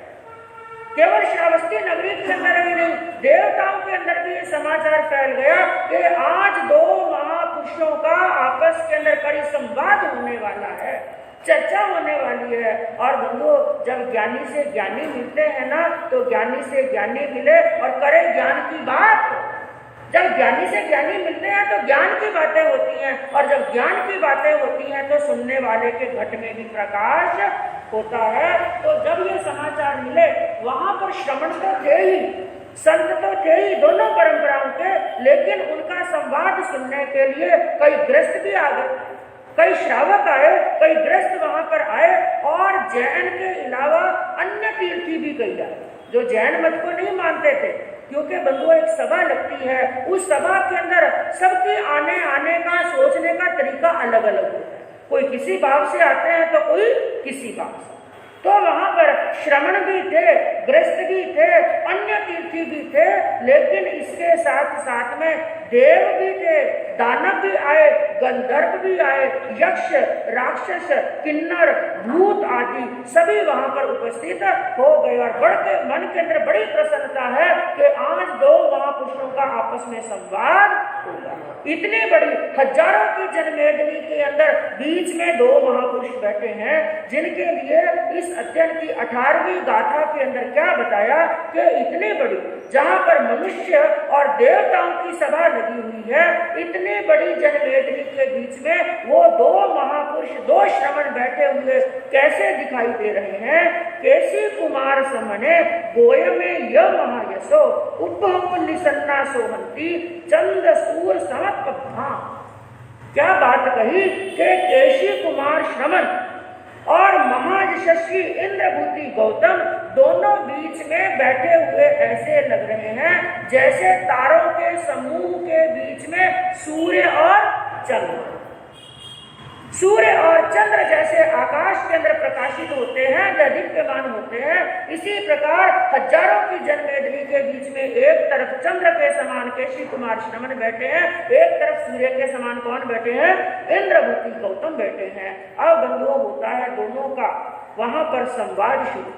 [SPEAKER 2] केवल श्रावस्ती नगरी के अंदर ही नहीं, देवताओं के अंदर भी ये समाचार फैल गया कि आज दो महापुरुषों का आपस के अंदर कड़ी संवाद होने वाला है, चर्चा होने वाली है। और बंधुओं, जब ज्ञानी से ज्ञानी मिलते हैं ना, तो ज्ञानी से ज्ञानी मिले और करे ज्ञान की बात। जब ज्ञानी से ज्ञानी मिलते हैं तो ज्ञान की बातें होती हैं, और जब ज्ञान की बातें होती हैं तो सुनने वाले के घट में भी प्रकाश होता है। तो जब ये समाचार मिले, वहां पर श्रमण तो थे ही, संत तो थे ही दोनों परंपराओं के, लेकिन उनका संवाद सुनने के लिए कई गृहस्थ भी आ गए, कई श्रावक आए, कई गृहस्थ वहां पर आए, और जैन के अलावा अन्य तीर्थी भी कई आए जो जैन मत को नहीं मानते थे। क्योंकि बंधुओं, एक सभा लगती है, उस सभा के अंदर सबके आने का, सोचने का तरीका अलग अलग होता है। कोई किसी भाव से आते हैं तो कोई किसी भाव से। तो वहां पर श्रमण भी थे, गृहस्थ भी थे, अन्य तीर्थी भी थे, लेकिन इसके साथ साथ में देव भी थे, दानव भी आए, गंधर्व भी आए, यक्ष, राक्षस, किन्नर, भूत आदि सभी वहां पर उपस्थित हो गए। और बढ़ते मन के अंदर बड़ी प्रसन्नता है कि आज दो महापुरुषों का आपस में संवाद होगा। इतनी बड़ी हजारों की जनमेदनी के अंदर बीच में दो महापुरुष बैठे हैं, जिनके लिए इस अध्ययन की 18वीं गाथा के अंदर क्या बताया कि इतनी बड़ी, जहां पर मनुष्य और देवताओं की सभा लगी हुई है, इतनी बड़ी जनमेदनी के बीच में वो दो महापुरुष, दो श्रमण बैठे हुए कैसे दिखाई दे रहे हैं? केशी कुमार समने गोय में य महायशो उपमूल्य सन्ना सोहंती चंद सूर समत्पा। क्या बात कही कि केशी कुमार श्रमण और महायशस्वी इंद्रभूति गौतम दोनों बीच में बैठे हुए ऐसे लग रहे हैं जैसे तारों के समूह के बीच में सूर्य और चंद्र। सूर्य और चंद्र जैसे आकाश के अंदर प्रकाशित होते हैं, दीप्यमान होते हैं, इसी प्रकार हजारों की जनमेदनी के बीच में एक तरफ चंद्र के समान केशी कुमार श्रमण बैठे हैं, एक तरफ सूर्य के समान कौन बैठे हैं? इंद्रभूति गौतम बैठे हैं। अब बंधुओं, होता है दोनों का वहां पर संवाद शुरू।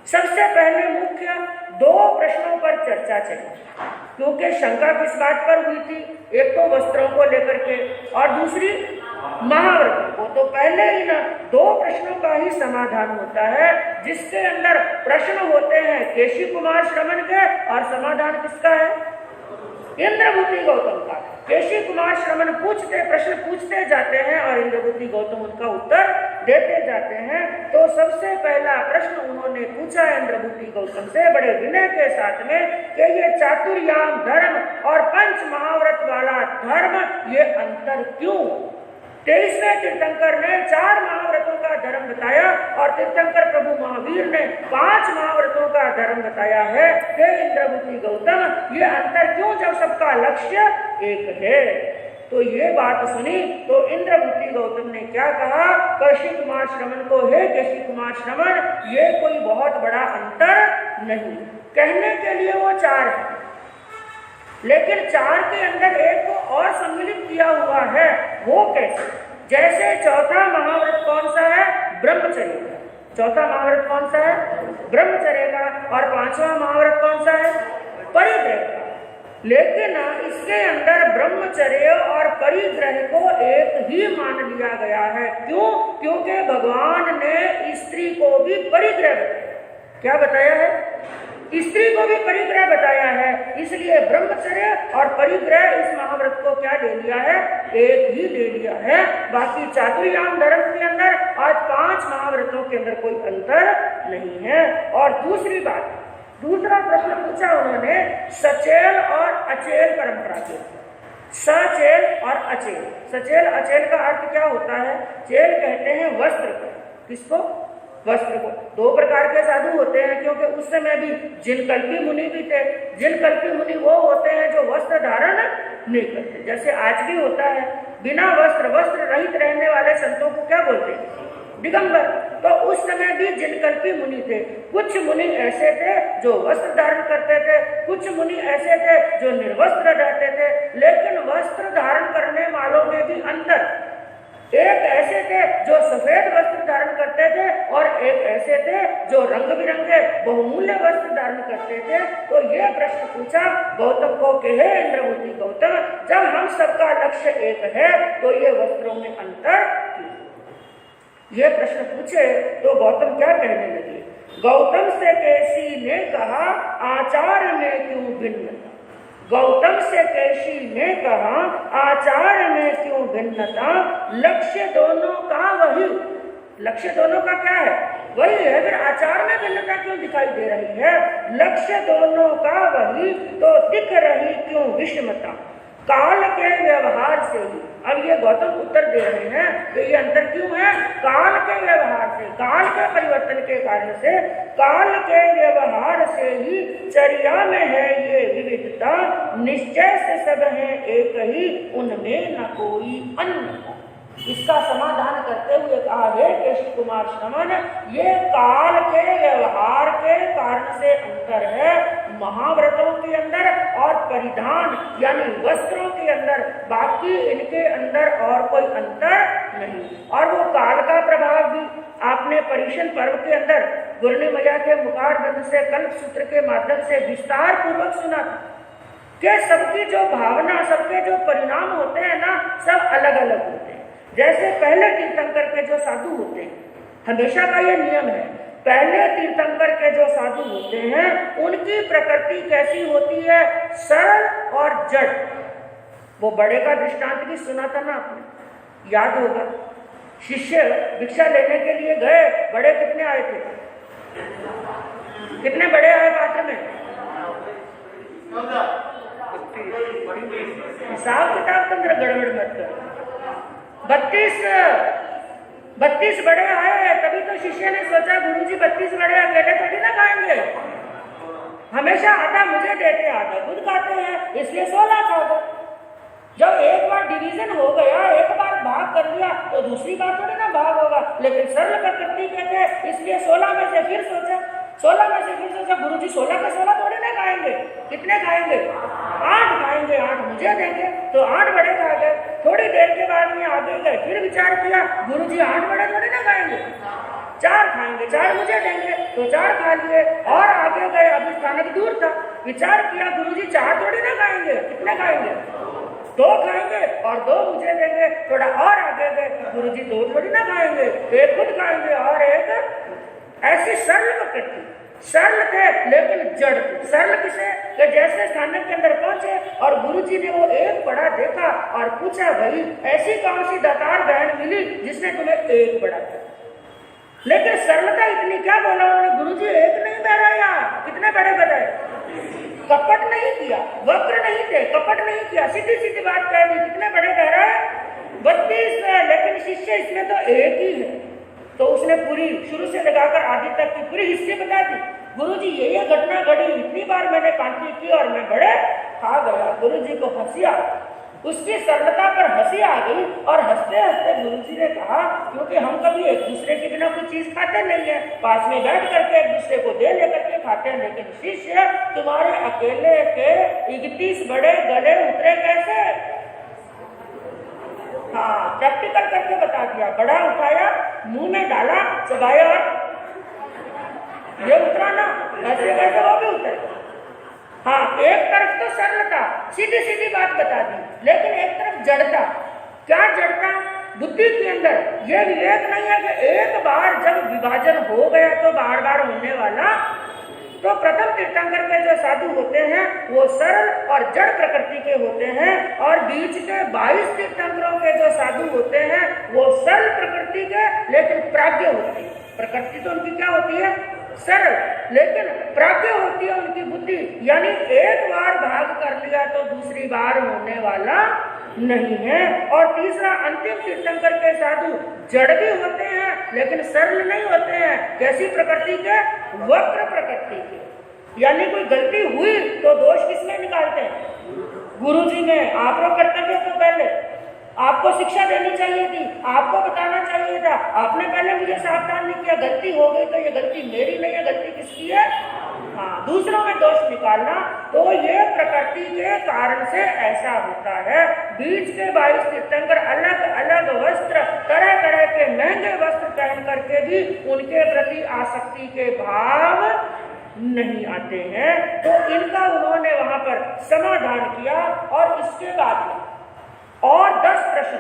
[SPEAKER 2] सबसे पहले मुख्य दो प्रश्नों पर चर्चा चली, क्योंकि शंका किस बात पर हुई थी? एक तो वस्त्रों को लेकर के, और दूसरी महाव्रत को। तो पहले ही ना दो प्रश्नों का ही समाधान होता है, जिसके अंदर प्रश्न होते हैं केशी कुमार श्रमण के, और समाधान किसका है? इंद्रभूति गौतम का। केशी कुमार श्रमण प्रश्न पूछते जाते हैं और इंद्रभूति गौतम उनका उत्तर देते जाते हैं। तो सबसे पहला प्रश्न उन्होंने पूछा इंद्रभूति गौतम से बड़े विनय के साथ में कि ये चातुर्याम धर्म और पंच महाव्रत वाला धर्म, ये अंतर क्यों? 23वें तीर्थंकर ने 4 महाव्रतों का धर्म बताया, और तीर्थंकर प्रभु महावीर ने 5 महाव्रतों का धर्म बताया है। हे इंद्रभूति गौतम, ये अंतर क्यों, जब सबका लक्ष्य एक है? तो ये बात सुनी तो इंद्रभूति गौतम ने क्या कहा? केशी कुमार श्रमण को, हे केशी कुमार श्रमण, ये कोई बहुत बड़ा अंतर नहीं। कहने के लिए वो 4 है, लेकिन 4 के अंदर एक को और सम्मिलित किया हुआ है। वो कैसे? जैसे चौथा महाव्रत कौन ब्रह्मचर्य का। चौथा महाव्रत कौन सा है? ब्रह्मचर्य का। और पांचवा महाव्रत कौन सा है? परिग्रह का। लेकिन इसके अंदर ब्रह्मचर्य और परिग्रह को एक ही मान लिया गया है। क्यों? क्योंकि भगवान ने स्त्री को भी परिग्रह बताया। क्या बताया है? स्त्री को भी परिग्रह बताया है। इसलिए ब्रह्मचर्य और परिग्रह इस महाव्रत को क्या ले लिया है? एक ही ले लिया है। बाकी चातुर्याम धर्म के अंदर आज 5 महाव्रतों के अंदर कोई अंतर नहीं है। और दूसरी बात, दूसरा प्रश्न पूछा उन्होंने सचेल और अचेल परंपरा के। सचेल और अचेल। सचेल अचेल का अर्थ क्या होता है? चेल कहते हैं वस्त्र को। किसको? वस्त्र को। 2 प्रकार के साधु होते हैं, क्योंकि उस समय भी जिनकल्पी मुनि भी थे। जिनकल्पी मुनि वो होते हैं जो वस्त्र धारण नहीं करते, जैसे आज भी होता है। बिना वस्त्र रहित रहने वाले संतों को क्या बोलते हैं? दिगंबर। तो उस समय भी जिनकल्पी मुनि थे। कुछ मुनि ऐसे थे जो वस्त्र धारण करते थे, कुछ मुनि ऐसे थे जो निर्वस्त्र रहते थे। लेकिन वस्त्र धारण करने वालों में भी अंतर। एक ऐसे थे जो सफेद वस्त्र धारण करते थे और एक ऐसे थे जो रंग बिरंगे बहुमूल्य वस्त्र धारण करते थे। तो ये प्रश्न पूछा गौतम को कि हे इंद्रवती गौतम, जब हम सबका लक्ष्य एक है तो ये वस्त्रों में अंतर क्यों? ये प्रश्न पूछे तो गौतम क्या कहने लगे? गौतम से केसी ने कहा आचार में क्यों भिन्नता। गौतम से केशी ने कहा आचार में क्यों भिन्नता। लक्ष्य दोनों का वही। लक्ष्य दोनों का क्या है? वही है। फिर आचार में भिन्नता क्यों दिखाई दे रही है? लक्ष्य दोनों का वही तो दिख रही क्यों विषमता। काल के व्यवहार से ही। अब ये गौतम उत्तर दे रहे हैं कि ये अंतर क्यों है? काल के व्यवहार से, काल के परिवर्तन के कारण से, काल के व्यवहार से ही चर्या में है ये विविधता। निश्चय से सब है एक ही, उनमें न कोई अन्य। इसका समाधान करते हुए कहा है केशव कुमार श्रमण, ये काल के व्यवहार के कारण से अंतर है महाव्रतों के अंदर और परिधान यानी वस्त्रों के अंदर। बाकी इनके अंदर और कोई अंतर नहीं। और वो काल का प्रभाव भी आपने परीक्षण पर्व के अंदर गुरनी मैया के मुखारबंद से कल्प सूत्र के माध्यम से विस्तार पूर्वक सुना था कि सबकी जो भावना, सबके जो परिणाम होते हैं ना, सब अलग अलग होते हैं। जैसे पहले तीर्थंकर के जो साधु होते हैं, हमेशा का ये नियम है, पहले तीर्थंकर के जो साधु होते हैं उनकी प्रकृति कैसी होती है? सरल और जड़। वो बड़े का दृष्टांत भी सुना था ना आपने, याद होगा। शिष्य भिक्षा लेने के लिए गए, बड़े कितने आए थे? कितने बड़े आए पात्र में? हिसाब किताब के अंदर गड़बड़ मत कर। 32 बड़े आए। तभी तो शिष्य ने सोचा गुरुजी 32 बड़े अकेले थोड़ी ना खाएंगे, हमेशा आधा मुझे देते, आधा खुद खाते हैं, इसलिए 16 खा गए। जब एक बार डिवीजन हो गया, एक बार भाग कर लिया तो दूसरी बार थोड़ी ना भाग होगा। लेकिन सरल प्रकृति कहते हैं, इसलिए 16 में से फिर सोचा, 16 में से फिर सोचा गुरुजी 16 का 16 थोड़ी ना खाएंगे। कितने खाएंगे? 8 खाएंगे, 8 मुझे देंगे, तो 8 बड़े खा गए। थोड़ी देर के बाद में आगे गए, फिर विचार किया गुरुजी 8 बड़े थोड़ी ना खाएंगे, 4 खाएंगे, 4 मुझे देंगे, तो 4 खा लिए। और आगे गए, अभी स्थानक दूर था, विचार किया गुरुजी 4 थोड़ी ना खाएंगे, कितने खाएंगे? 2 खाएंगे और 2 मुझे देंगे। थोड़ा और आगे गए, गुरुजी 2 थोड़ी ना खाएंगे, 1 खुद खाएंगे और 1। ऐसी सरल प्रकृति, सरल थे लेकिन जड़ थे। सरल किसे? कि जैसे स्थानक के अंदर पहुंचे और गुरुजी ने वो 1 बड़ा देखा और पूछा भाई ऐसी कौन सी दातार बहन मिली जिसने तुम्हें 1 बड़ा दिया। लेकिन सरलता इतनी, क्या बोला उन्होंने? गुरुजी 1 नहीं बहराया, कितने बड़े बताए? कपट नहीं किया, वक्र नहीं थे, कपट नहीं किया, सीधी सीधी बात कह दी। कितने बड़े कह रहा है? 32 है। लेकिन शिष्य इसमें तो 1 ही है, तो उसने पूरी शुरू से लगाकर आदि तक की पूरी हिस्ट्री बता दी। गुरुजी ये घटना घटी, इतनी बार मैंने कांटी की और मैं बड़े खा गया। गुरुजी को हंसी आ गई, उसकी सरलता पर हंसी आ गई। और हंसते हंसते गुरुजी ने कहा क्योंकि हम कभी एक दूसरे के बिना कोई चीज खाते नहीं है, पास में बैठ करके एक दूसरे को दे लेकर के खाते हैं। लेकिन शिष्य तुम्हारे अकेले के 31 बड़े गले उतरे कैसे? हाँ, प्रैक्टिकल करके बता दिया। बड़ा उठाया मुंह में डाला, चबाया और ये उतरा ना, ऐसे कैसे वो भी उतरे। हाँ, एक तरफ तो सरलता, सीधी सीधी बात बता दी, लेकिन एक तरफ जड़ता। क्या जड़ता? बुद्धि के अंदर ये विवेक नहीं है कि एक बार जब विभाजन हो गया तो बार बार होने वाला। तो प्रथम तीर्थंकर के जो साधु होते हैं वो सरल और जड़ प्रकृति के होते हैं, और बीच के 22 तीर्थंकरों के जो साधु होते हैं वो सरल प्रकृति के लेकिन प्राज्ञ होते हैं। प्रकृति तो उनकी क्या होती है? सरल, लेकिन प्राज्ञ होती है उनकी बुद्धि। यानी एक बार भाग कर लिया तो दूसरी बार होने वाला नहीं है। और तीसरा अंतिम तीर्थंकर के साधु जड़ भी होते हैं लेकिन सरल नहीं होते हैं। कैसी प्रकृति के? वक्र प्रकृति के। यानी कोई गलती हुई तो दोष किसमें निकालते हैं? गुरुजी में। आप लोग कर्तव्य तो पहले आपको शिक्षा देनी चाहिए थी, आपको बताना चाहिए था, आपने पहले मुझे सावधान नहीं किया। गलती हो गई तो ये गलती मेरी नहीं है, गलती किसकी है? हाँ, दूसरों में दोष निकालना। तो ये प्रकृति के कारण से ऐसा होता है। बीच के 22 तीर्थंकर अलग अलग वस्त्र, तरह तरह के महंगे वस्त्र पहन करके भी उनके प्रति आसक्ति के भाव नहीं आते हैं। तो इनका उन्होंने वहां पर समाधान किया। और इसके बाद में और 10 प्रश्न,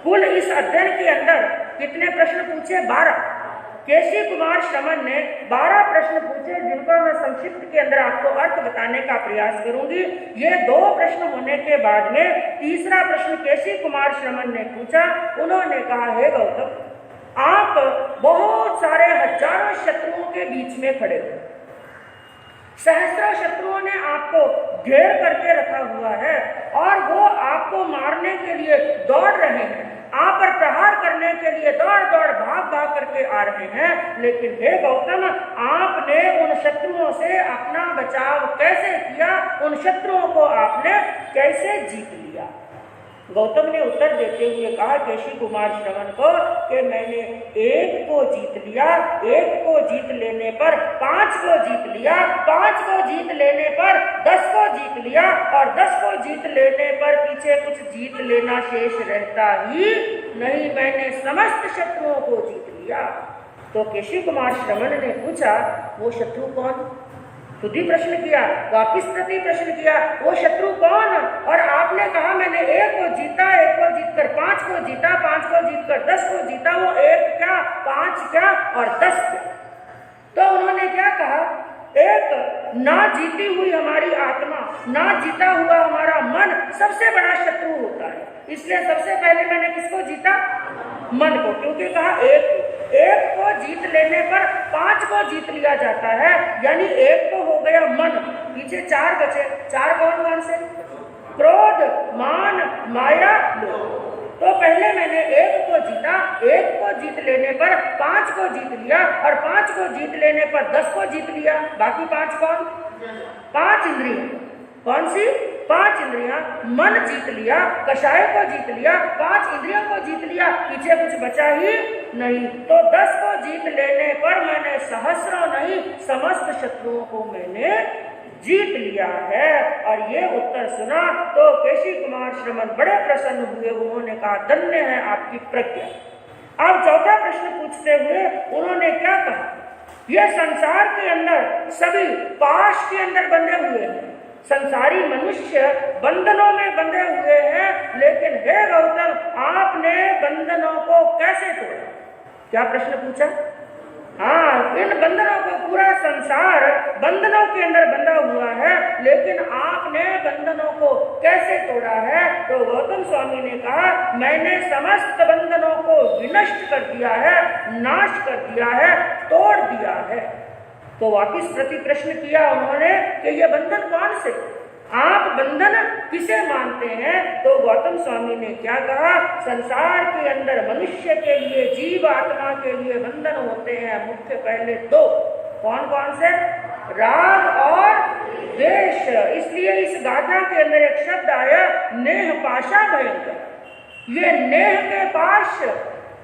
[SPEAKER 2] कुल इस अध्ययन के अंदर कितने प्रश्न पूछे? 12। केशी कुमार श्रमण ने 12 प्रश्न पूछे, जिनको मैं संक्षिप्त के अंदर आपको अर्थ बताने का प्रयास करूंगी। ये 2 प्रश्न होने के बाद में तीसरा प्रश्न केशी कुमार श्रमण ने पूछा। उन्होंने कहा, हे गौतम, आप बहुत सारे हजारों शत्रुओं के बीच में खड़े हो, सहस्त्रों शत्रुओं ने आपको घेर करके रखा हुआ है और वो आपको मारने के लिए दौड़ रहे हैं, आप पर प्रहार करने के लिए दौड़ दौड़ भाग भाग करके आ रहे हैं। लेकिन हे गौतम, आपने उन शत्रुओं से अपना बचाव कैसे किया? उन शत्रुओं को आपने कैसे जीत लिया? गौतम ने उत्तर देते हुए कहा केशी कुमार श्रवण को कि मैंने एक को जीत लिया, एक को जीत लेने पर 5 को जीत लिया, 5 को जीत लेने पर 10 को जीत लिया, और 10 को जीत लेने पर पीछे कुछ जीत लेना शेष रहता ही नहीं। मैंने समस्त शत्रुओं को जीत लिया। तो केशी कुमार श्रवण ने पूछा, वो शत्रु कौन? खुद ही प्रश्न किया, वापिस प्रति प्रश्न किया, वो शत्रु कौन? और आपने कहा मैंने 1 को जीता, 1 को जीतकर 5 को जीता, 5 को जीतकर 10 को जीता। वो 1 क्या, 5 क्या और 10 क्या? तो उन्होंने क्या कहा, एक ना जीती हुई हमारी आत्मा, ना जीता हुआ हमारा मन सबसे बड़ा शत्रु होता है। इसलिए सबसे पहले मैंने किसको जीता? मन को। क्योंकि कहा एक को जीत लेने पर 5 को जीत लिया जाता है। यानी 1 तो हो गया मन, पीछे 4 बचे। 4 कौन कौन से? क्रोध, मान, माया, लोभ। तो पहले मैंने 1 को जीता, 1 को जीत लेने पर 5 को जीत लिया, और 5 को जीत लेने पर 10 को जीत लिया। बाकी 5 कौन? 5 इंद्रियां। कौन सी? 5 इंद्रियां। मन जीत लिया, कषाय को जीत लिया, 5 इंद्रियों को जीत लिया, पीछे कुछ बचा ही नहीं। तो 10 को जीत लेने पर मैंने सहस्रों नहीं समस्त शत्रुओं को मैंने जीत लिया है। और ये उत्तर सुना तो केशी कुमार श्रमण बड़े प्रसन्न हुए। उन्होंने कहा, धन्य है आपकी प्रज्ञा। अब चौथा प्रश्न पूछते हुए उन्होंने क्या कहा, यह संसार के अंदर सभी पाश के अंदर बंधे हुए हैं, संसारी मनुष्य बंधनों में बंधे हुए हैं, लेकिन हे गौतम आपने बंधनों को कैसे तोड़ा? क्या प्रश्न पूछा? हाँ, इन बंधनों को, पूरा संसार बंधनों के अंदर बंधा हुआ है, लेकिन आपने बंधनों को कैसे तोड़ा है? तो गौतम स्वामी ने कहा, मैंने समस्त बंधनों को विनष्ट कर दिया है, नाश कर दिया है, तोड़ दिया है। तो वापिस प्रति प्रश्न किया उन्होंने कि ये बंधन कौन से, आप बंधन किसे मानते हैं? तो गौतम स्वामी ने क्या कहा, संसार के अंदर मनुष्य के लिए, जीव आत्मा के लिए बंधन होते हैं मुख्य पहले 2। कौन कौन से? राग और द्वेष। इसलिए इस गाथा के अंदर एक शब्द आया, नेह पाशा भयंकर। ये नेह के पाश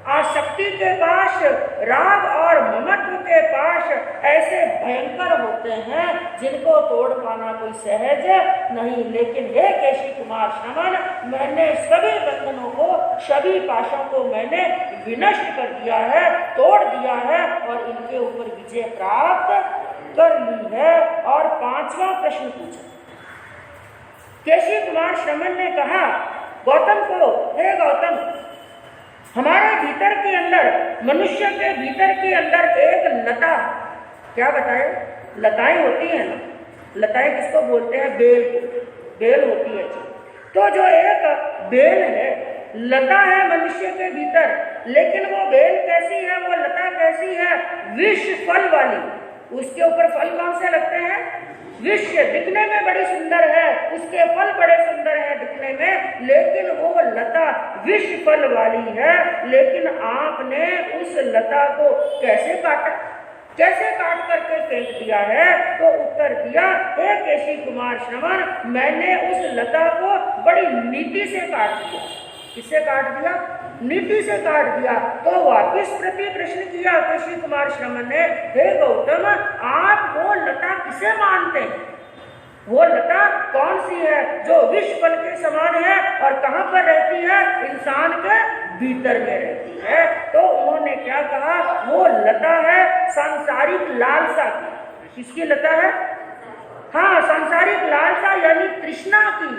[SPEAKER 2] आसक्ति के पास, राग और ममत्व के पास ऐसे भयंकर होते हैं जिनको तोड़ पाना कोई सहज नहीं। लेकिन हे केशी कुमार श्रवण, मैंने सभी बंधनों को, सभी पाशों को मैंने विनष्ट कर दिया है, तोड़ दिया है और इनके ऊपर विजय प्राप्त कर ली है। और 5वां प्रश्न पूछा। केशी कुमार श्रवण ने कहा गौतम को, हे गौतम, हमारे भीतर के अंदर, मनुष्य के भीतर के अंदर एक लता, क्या बताए, लताएं होती हैं ना, लताएं किसको बोलते हैं, बेल, बेल होती है। तो जो एक बेल है, लता है मनुष्य के भीतर, लेकिन वो बेल कैसी है, वो लता कैसी है, विष फल वाली। उसके ऊपर फल कौन से लगते हैं, विष, दिखने में बड़ी सुंदर है, उसके फल बड़े सुंदर हैं दिखने में, लेकिन वो लता विष फल वाली है। लेकिन आपने उस लता को कैसे काटा, कैसे काट करके फेंक दिया है? तो उत्तर दिया, हे केशी कुमार श्रवण, मैंने उस लता को बड़ी नीति से काट दिया। किससे काट दिया, नीति से काट दिया। तो वापिस प्रति प्रश्न किया केशी कुमार श्रवण ने, हे गौतम, आप वो लता किसे मानते हैं? वो लता कौन सी है जो विष फल के समान है और कहाँ पर रहती है, इंसान के भीतर में रहती है। तो उन्होंने क्या कहा, वो लता है सांसारिक लालसा की। किसकी लता है? हाँ, सांसारिक लालसा यानी तृष्णा की,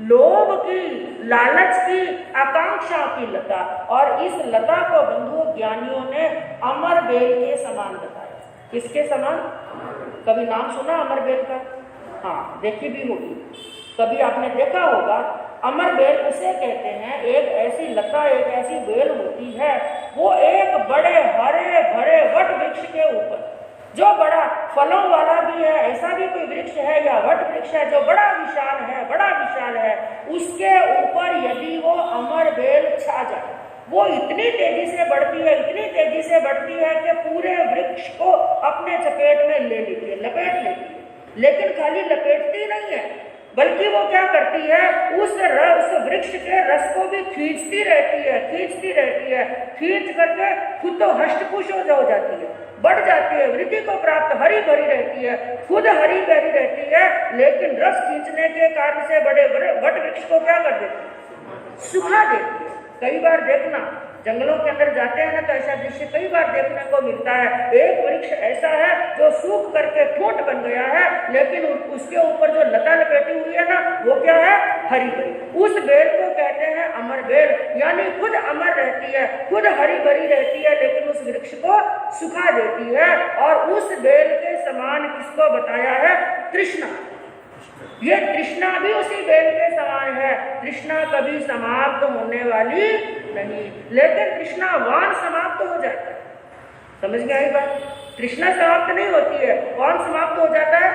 [SPEAKER 2] लोभ की, लालच की, आकांक्षा की लता। और इस लता को बंधु ज्ञानियों ने अमर बेल के समान बताया। किसके समान? कभी नाम सुना अमर बेल का? हाँ, देखी भी होगी, कभी आपने देखा होगा। अमर बेल उसे कहते हैं, एक ऐसी लता, एक ऐसी बेल होती है, वो एक बड़े हरे भरे वट वृक्ष के ऊपर, जो बड़ा फलों वाला भी है, ऐसा भी कोई वृक्ष है या वट वृक्ष है जो बड़ा विशाल है, बड़ा विशाल है, उसके ऊपर यदि वो अमर बेल छा जाए, वो इतनी तेजी से बढ़ती है, इतनी तेजी से बढ़ती है कि पूरे वृक्ष को अपने चपेट में ले लेती है, लपेट लेती है। लेकिन खाली लपेटती नहीं है, बल्कि वो क्या करती है, उस वृक्ष के रस को भी खींचती रहती है, खींचती रहती है, खींच करके खुद तो हष्टपुष्ट हो जाती है, बढ़ जाती है, वृद्धि को प्राप्त हरी भरी रहती है, खुद हरी भरी रहती है। लेकिन रस खींचने के कारण से बड़े वट वृक्ष को क्या कर देती है, सुखा देती है। कई बार देखना, जंगलों के अंदर जाते हैं ना, तो ऐसा दृश्य कई बार देखने को मिलता है। एक वृक्ष ऐसा है जो सूख करके ठूंठ बन गया है, लेकिन उसके ऊपर जो लता लपेटी हुई है ना, वो क्या है, हरी भरी। उस बेल को कहते हैं अमर बेल, यानी खुद अमर रहती है, खुद हरी भरी रहती है, लेकिन उस वृक्ष को सुखा देती है। और उस बेल के समान किसको बताया है, तृष्णा। ये तृष्णा भी उसी बेल के समान है। तृष्णा कभी समाप्त होने वाली नहीं, लेकिन तृष्णावान समाप्त हो जाता है। समझ में आई बात? तृष्णा समाप्त नहीं होती है, कौन समाप्त हो जाता है,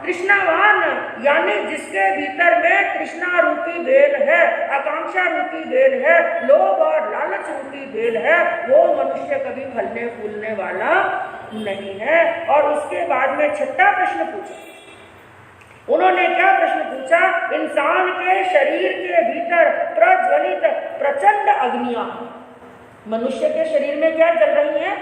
[SPEAKER 2] तृष्णावान, यानी जिसके भीतर में तृष्णा रूपी बेल है, आकांक्षा रूपी बेल है, लोभ और लालच रूपी बेल है, वो मनुष्य कभी फलने फूलने वाला नहीं है। और उसके बाद में 6वां प्रश्न पूछा। उन्होंने क्या प्रश्न पूछा, इंसान के शरीर के भीतर प्रज्वलित प्रचंड अग्नियां, मनुष्य के शरीर में क्या जल रही हैं,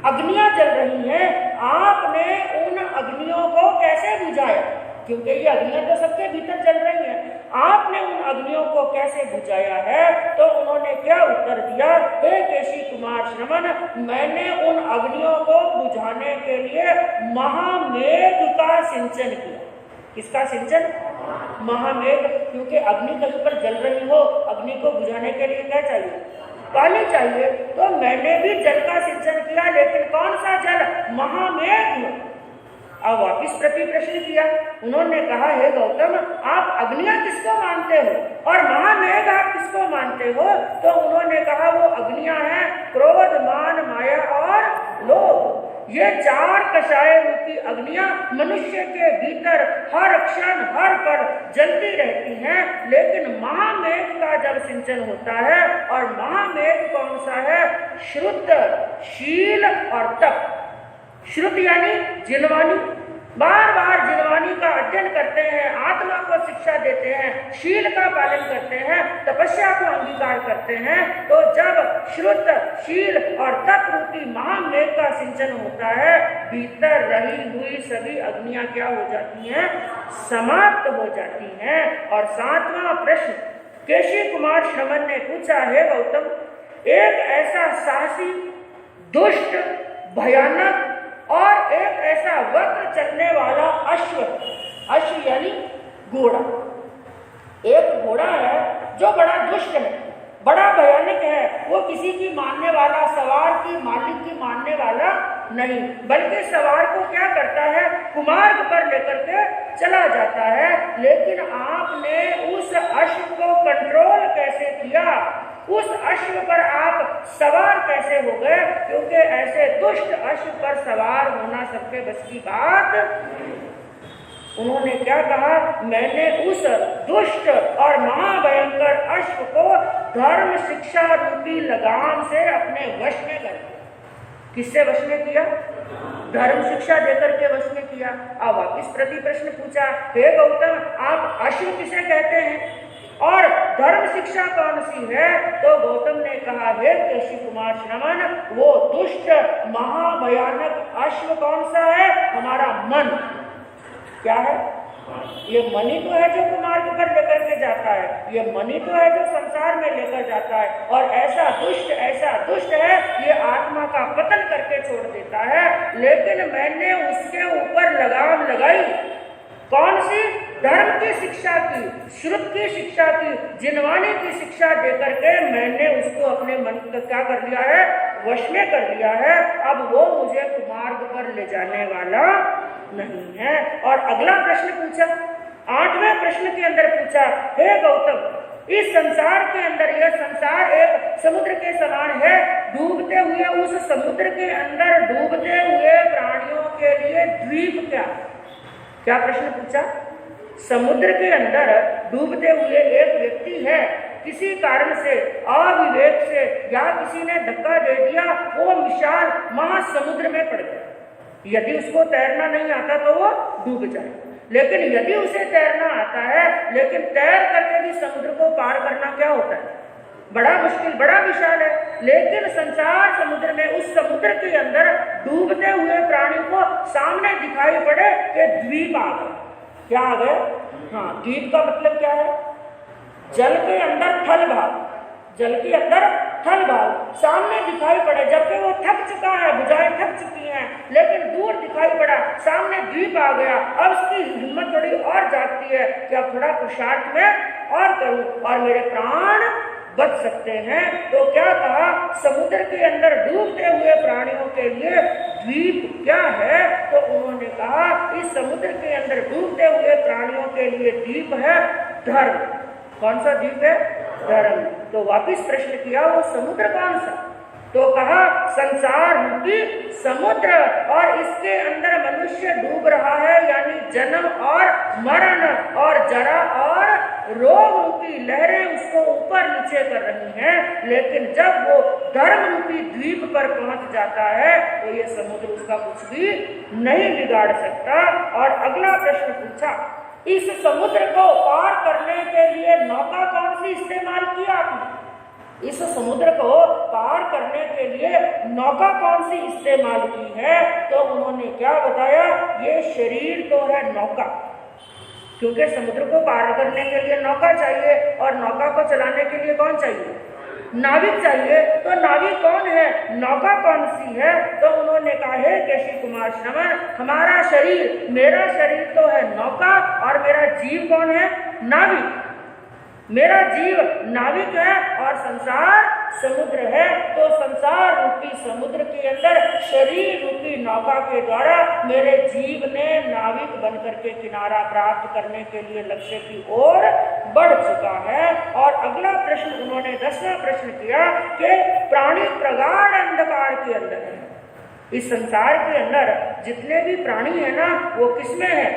[SPEAKER 2] अग्नियां जल रही हैं। आपने उन अग्नियों को कैसे बुझाया? क्योंकि ये अग्नियां तो सबके भीतर जल रही हैं, आपने उन अग्नियों को कैसे बुझाया है? तो उन्होंने क्या उत्तर दिया, हे केशी कुमार श्रवण, मैंने उन अग्नियों को बुझाने के लिए महामेघ का सिंचन किया। किसका सिंचन? महामेघ। क्योंकि अग्नि कहीं पर जल रही हो, अग्नि को बुझाने के लिए क्या चाहिए, पानी चाहिए। तो मैंने भी जल का सिंचन किया, लेकिन कौन सा जल, महामेघ। अब वापिस प्रति प्रश्न किया। उन्होंने कहा, हे गौतम, आप अग्नियां किसको मानते हो और महामेघ आप किसको मानते हो? तो उन्होंने कहा, वो अग्नियां हैं क्रोध, मान, माया और लोभ। ये 4 कषाय रूपी अग्नियां मनुष्य के भीतर हर क्षण हर पल जलती रहती हैं। लेकिन महामेघ का जब सिंचन होता है, और महामेघ कौन सा है, श्रुत, शील और तप। श्रुत यानी जिनवानी, बार बार जिनवानी का अध्ययन करते हैं, आत्मा को शिक्षा देते हैं, शील का पालन करते हैं, तपस्या को अंगीकार करते हैं। तो जब श्रुत शील और तप रूपी महामेघ का सिंचन होता है, भीतर रही हुई सभी अग्नियां क्या हो जाती हैं? समाप्त हो जाती हैं। और 7वां प्रश्न केशी कुमार श्रमण ने पूछा है गौतम, एक ऐसा साहसी, दुष्ट, भयानक और एक ऐसा वक्र चलने वाला अश्व यानी घोड़ा, एक घोड़ा है जो बड़ा दुष्ट है, बड़ा भयानक है, वो किसी की मानने वाला, सवार की, मालिक की मानने वाला नहीं, बल्कि सवार को क्या करता है? कुमार्ग पर लेकर के चला जाता है। लेकिन आपने उस अश्व को कंट्रोल कैसे किया? उस अश्व पर आप सवार कैसे हो गए? क्योंकि ऐसे दुष्ट अश्व पर सवार होना सबके बस की बात। उन्होंने क्या कहा? मैंने उस दुष्ट और महाभयंकर अश्व को धर्म शिक्षा रूपी लगाम से अपने वश में कर दिया। किससे वश में किया? धर्म शिक्षा देकर के वश में किया। अब वापिस प्रति प्रश्न पूछा, हे गौतम, आप अश्व किसे कहते हैं और धर्म शिक्षा कौन सी है? तो गौतम ने कहा, हे केशी कुमार श्रमण, वो दुष्ट महाभयानक अश्व कौन सा है? हमारा मन। क्या है? ये मन ही तो है जो कुमार्ग पर लेकर के जाता है, ये मन ही तो है जो संसार में लेकर जाता है। और ऐसा दुष्ट है, ये आत्मा का पतन करके छोड़ देता है। लेकिन मैंने उसके ऊपर लगाम लगाई, कौन सी? धर्म की शिक्षा की, श्रुत की शिक्षा की, जिनवानी की शिक्षा देकर के मैंने उसको अपने मन का क्या कर लिया है? वश में कर लिया है। अब वो मुझे कुमार्ग पर ले जाने वाला नहीं है। और अगला प्रश्न पूछा, 8वें प्रश्न के अंदर पूछा, हे गौतम, इस संसार के अंदर, यह संसार एक समुद्र के समान है, डूबते हुए उस समुद्र के अंदर डूबते हुए प्राणियों के लिए द्वीप क्या प्रश्न पूछा? समुद्र के अंदर डूबते हुए एक व्यक्ति है, किसी कारण से, अविवेक से या किसी ने धक्का दे दिया, वो विशाल महासमुद्र में पड़ गया। यदि उसको तैरना नहीं आता तो वो डूब जाए, लेकिन यदि उसे तैरना आता है, लेकिन तैर करके भी समुद्र को पार करना क्या होता है? बड़ा मुश्किल, बड़ा विशाल है। लेकिन संसार समुद्र में, उस समुद्र के अंदर डूबते हुए प्राणी को सामने दिखाई पड़े कि द्वीप आ गए। क्या आ गए? हाँ, द्वीप का मतलब क्या है? जल के अंदर थल भाग, जल के अंदर थल भाग सामने दिखाई पड़े, जबकि वो थक चुका है, भुजाएं थक चुकी हैं, लेकिन दूर दिखाई पड़ा, सामने द्वीप आ गया। अब उसकी हिम्मत थोड़ी और जागती है कि अब थोड़ा पुरुषार्थ में और करूं और मेरे प्राण बच सकते हैं। तो क्या कहा? समुद्र के अंदर डूबते हुए प्राणियों के लिए द्वीप क्या है? तो उन्होंने कहा, इस समुद्र के अंदर डूबते हुए प्राणियों के लिए द्वीप है धर्म। कौन सा द्वीप है? धर्म। तो वापिस प्रश्न किया, वो समुद्र कौन सा? तो कहा, संसार रूपी समुद्र, और इसके अंदर मनुष्य डूब रहा है, यानी जन्म और मरण और जरा और रोग रूपी लहरें उसको ऊपर नीचे कर रही हैं। लेकिन जब वो धर्म रूपी द्वीप पर पहुंच जाता है तो ये समुद्र उसका कुछ भी नहीं बिगाड़ सकता। और अगला प्रश्न पूछा, इस समुद्र को पार करने के लिए नौका कौन सी इस्तेमाल की आपने? इस समुद्र को पार करने के लिए नौका कौन सी इस्तेमाल की है? तो उन्होंने क्या बताया, ये शरीर तो है नौका, क्योंकि समुद्र को पार करने के लिए नौका चाहिए, और नौका को चलाने के लिए कौन चाहिए? नाविक चाहिए। तो नाविक कौन है? नौका कौन सी है? तो उन्होंने कहा, हे केशी कुमार श्रमण, हमारा शरीर, मेरा शरीर तो है नौका, और मेरा जीव कौन है? नाविक। मेरा जीव नाविक है और संसार समुद्र है। तो संसार रूपी समुद्र के अंदर शरीर रूपी नौका के द्वारा मेरे जीव ने नाविक बनकर के किनारा प्राप्त करने के लिए लक्ष्य की ओर बढ़ चुका है। और अगला प्रश्न उन्होंने 10वां प्रश्न किया कि प्राणी प्रगाढ़ अंधकार के अंदर है। इस संसार के अंदर जितने भी प्राणी है ना, वो किसमें है?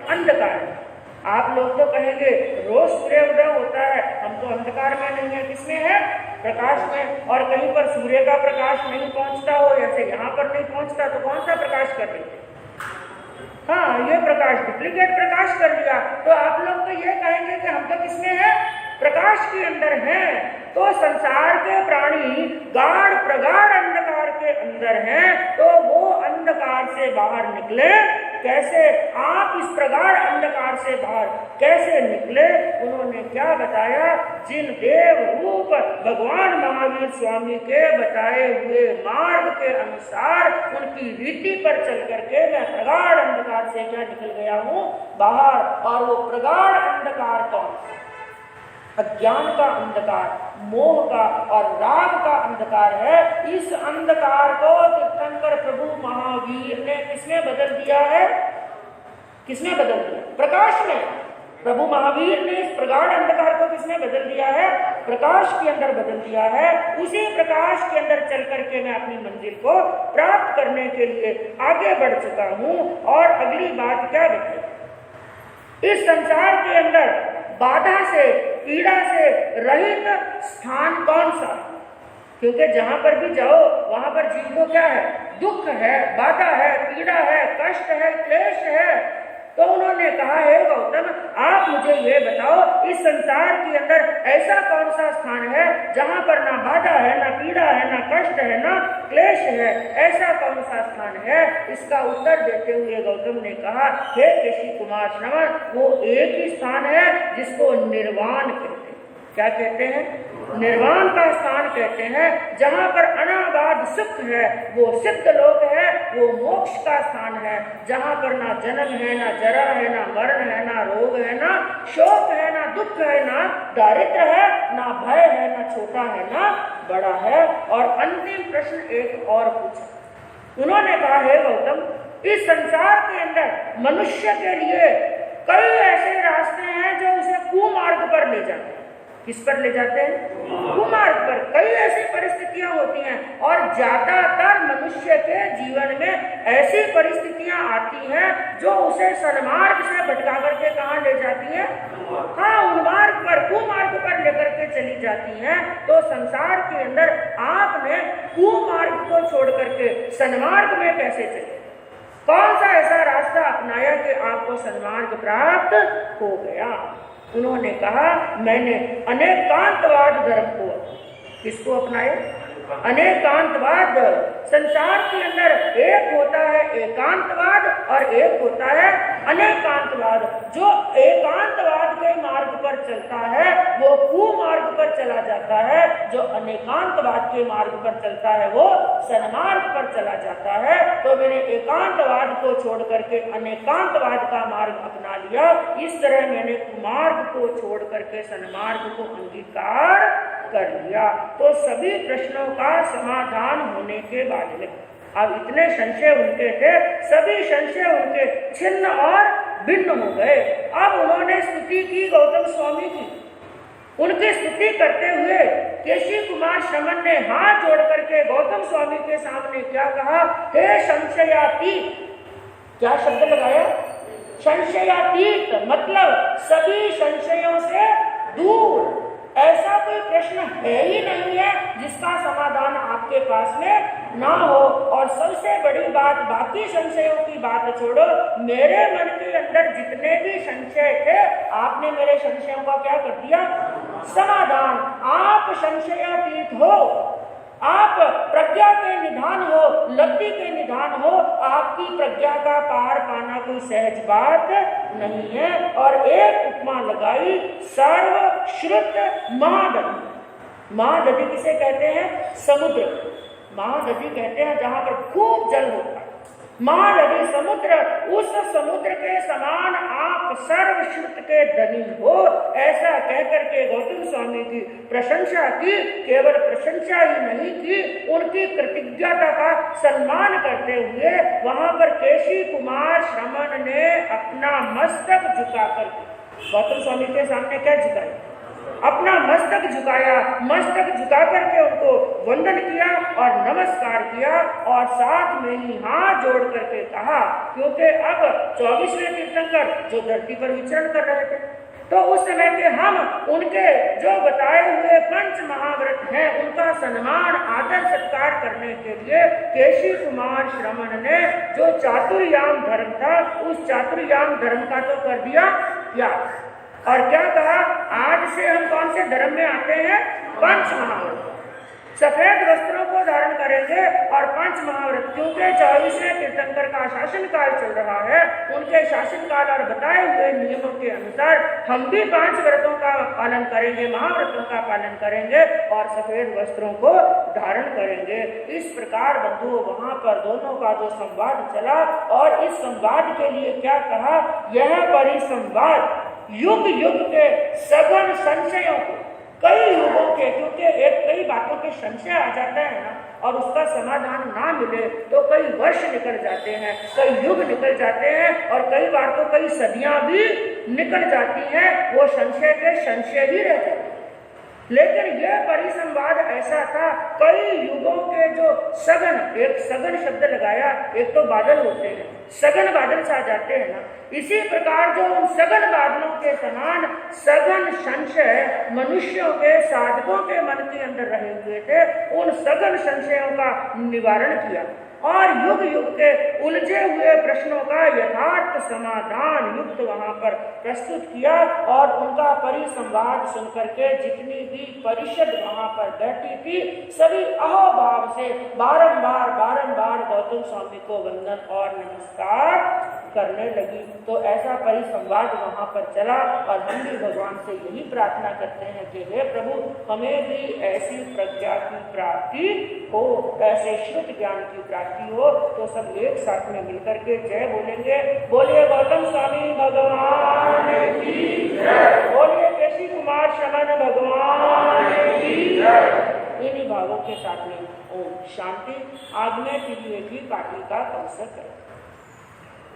[SPEAKER 2] अंधकार में। आप लोग तो कहेंगे रोज सूर्य उदय होता है, हम तो अंधकार में नहीं है, किसमें है? प्रकाश में। और कहीं पर सूर्य का प्रकाश नहीं पहुंचता हो, जैसे यहाँ पर नहीं पहुंचता, तो कौन सा प्रकाश कर रहे थे? हाँ, ये प्रकाश डुप्लीकेट प्रकाश कर लिया। तो आप लोग तो ये कहेंगे कि हम तो किसमें है? प्रकाश के अंदर हैं। तो तो संसार के प्राणी गाढ़ प्रगाढ़ अंधकार के अंदर हैं, तो वो अंधकार से बाहर निकले कैसे? आप इस प्रगाढ़ अंधकार से बाहर कैसे निकले? उन्होंने क्या बताया? जिन देव रूप भगवान महावीर स्वामी के बताए हुए मार्ग के अनुसार उनकी रीति पर चल करके मैं प्रगाढ़ अंधकार से क्या निकल गया हूँ बाहर। और वो प्रगाढ़ अंधकार कौन? अज्ञान का अंधकार, मोह का और राग का अंधकार है। इस अंधकार को तीर्थंकर प्रभु महावीर ने किसमें बदल दिया है? किसमें बदल दिया? प्रकाश में। प्रभु महावीर ने इस प्रगाढ़ अंधकार को किसमें बदल दिया है? प्रकाश के अंदर बदल दिया है। उसी प्रकाश के अंदर चल करके मैं अपनी मंजिल को प्राप्त करने के लिए आगे बढ़ चुका हूँ। और अगली बात क्या बताई? इस संसार के अंदर बाधा से, पीड़ा से रहित स्थान कौन सा? क्योंकि जहां पर भी जाओ वहां पर जीव को क्या है? दुख है, बाधा है, पीड़ा है, कष्ट है, क्लेश है। तो उन्होंने कहा है गौतम, आप मुझे ये बताओ इस संसार के अंदर ऐसा कौन सा स्थान है जहां पर ना बाधा है, ना पीड़ा है, ना कष्ट है, ना क्लेश है? ऐसा कौन सा स्थान है? इसका उत्तर देते हुए गौतम ने कहा, हे केशी कुमार श्रवण, वो एक ही स्थान है जिसको निर्वाण कहते हैं। क्या कहते हैं? निर्वाण का स्थान कहते हैं। जहां पर अनाबाद सुख है वो सिद्ध लोक है, वो मोक्ष का स्थान है। जहां पर ना जन्म है, ना जरा है, ना मरण है, ना रोग है, ना शोक है, ना दुख है, ना दारिद्र्य है, ना भय है, ना छोटा है, ना बड़ा है। और अंतिम प्रश्न एक और पूछा। उन्होंने कहा, है गौतम, इस संसार के अंदर मनुष्य के लिए कई ऐसे रास्ते हैं जो उसे कुमार्ग पर ले जाते हैं। किस पर ले जाते हैं? कुमार्ग पर। कई ऐसी परिस्थितियां होती हैं और ज्यादातर मनुष्य के जीवन में ऐसी परिस्थितियां आती हैं जो उसे सन्मार्ग से भटका करके कहाँ ले जाती हैं? हाँ, उन्मार्ग पर, कुमार्ग पर लेकर के चली जाती हैं। तो संसार के अंदर आपने कुमार्ग को छोड़ करके सन्मार्ग में कैसे चले? कौन सा ऐसा रास्ता अपनाया कि आपको सन्मार्ग प्राप्त हो गया? उन्होंने कहा, मैंने अनेकांतवाद धर्म को। किसको अपनाया? अनेकांतवाद। संसार के अंदर एक होता है एकांतवाद और एक होता है अनेकांतवाद। जो एकांतवाद के मार्ग पर चलता है वो कुमार्ग पर चला जाता है, जो अनेकांतवाद के मार्ग पर चलता है वो सन्मार्ग पर चला जाता है। तो मैंने एकांतवाद को छोड़ करके अनेकांतवाद का मार्ग अपना लिया। इस तरह मैंने कुमार्ग को छोड़ करके सन्मार्ग को अंगीकार कर लिया। तो सभी प्रश्नों का समाधान होने के बाद में अब इतने संशय उनके थे, सभी संशय उनके छिन्न और भिन्न हो गए। अब उन्होंने स्तुति की गौतम स्वामी की। उनकी स्तुति करते हुए केशी कुमार श्रमण ने हाथ जोड़ करके गौतम स्वामी के सामने क्या कहा? हे संशयातीत। क्या शब्द लगाया? संशयातीत, मतलब सभी संशयों से दूर। ऐसा कोई प्रश्न है ही नहीं है जिसका समाधान आपके पास में ना हो। और सबसे बड़ी बात, बाकी संशयों की बात छोड़ो, मेरे मन के अंदर जितने भी संशय थे आपने मेरे संशयों का क्या कर दिया? समाधान। आप संशयातीत हो, आप प्रज्ञा के निधान हो, लब्धि के निधान हो। आपकी प्रज्ञा का पार पाना कोई सहज बात नहीं है। और एक उपमा लगाई, सर्व श्रुत महादधि। महादधि किसे कहते हैं? समुद्र। महादधि कहते हैं जहां पर खूब जल होता है। महानदी समुद्र, उस समुद्र के समान आप सर्वश्रुत के धनी हो। ऐसा कहकर के गौतम स्वामी की प्रशंसा की। केवल प्रशंसा ही नहीं की, उनकी कृतज्ञता का सम्मान करते हुए वहां पर केशी कुमार श्रमण ने अपना मस्तक झुकाकर गौतम स्वामी के सामने क्या झुकाया? अपना मस्तक झुकाया। मस्तक झुका करके उनको वंदन किया और नमस्कार किया और साथ में ही हाथ जोड़ करके कहा, क्योंकि अब 24वें तीर्थंकर जो धरती पर विचरण कर रहे थे, तो उस समय के हम उनके जो बताए हुए पंच महाव्रत हैं उनका सम्मान आदर सत्कार करने के लिए केशी कुमार श्रमण ने जो चातुर्याम धर्म था उस चातुर्याम धर्म का तो कर दिया त्याग। और क्या कहा? आज से हम कौन से धर्म में आते हैं? पंच महाव्रत। सफेद वस्त्रों को धारण करेंगे और पंच महाव्रत, क्योंकि 24वें तीर्थंकर का शासन काल चल रहा है, उनके शासन काल और बताए हुए नियमों के अनुसार हम भी 5 व्रतों का पालन करेंगे, महाव्रतों का पालन करेंगे और सफेद वस्त्रों को धारण करेंगे। इस प्रकार बंधुओं वहां पर दोनों का जो संवाद चला और इस संवाद के लिए क्या कहा, यह परिसंवाद युग युग के सघन संशयों को, कई युगों के, क्योंकि कई बातों के संशय आ जाता है ना और उसका समाधान ना मिले तो कई वर्ष निकल जाते हैं, कई युग निकल जाते हैं और कई बार तो कई सदियां भी निकल जाती हैं, वो संशय के संशय ही रह जाते हैं। लेकिन यह परिसंवाद ऐसा था, कई युगों के जो सघन, एक सघन शब्द लगाया, एक तो बादल होते हैं, सघन बादल छा जाते हैं ना, इसी प्रकार जो उन सघन बादलों के समान सघन संशय मनुष्यों के, साधकों के मन के अंदर रहे हुए थे, उन सघन संशयों का निवारण किया और युग युग के उलझे हुए प्रश्नों का यथार्थ समाधान युक्त वहां पर प्रस्तुत किया और उनका परिसंवाद सुनकर के जितनी भी परिषद वहां पर बैठी थी, सभी अहोभाव से बारंबार गौतम स्वामी को वंदन और नमस्कार करने लगी। तो ऐसा परिसंवाद वहां पर चला और हम भी भगवान से यही प्रार्थना करते हैं कि हे प्रभु, हमें भी ऐसी प्रज्ञा की प्राप्ति हो, ऐसे श्रुत ज्ञान की प्राप्ति हो। तो सब एक साथ में मिलकर के जय बोलेंगे। बोलिए गौतम स्वामी भगवान की जय, बोलिए केशी कुमार शमन भगवान की जय। इन्हीं भावों के साथ में ओम शांति। आग में तिलिये की काटी का कवसक है,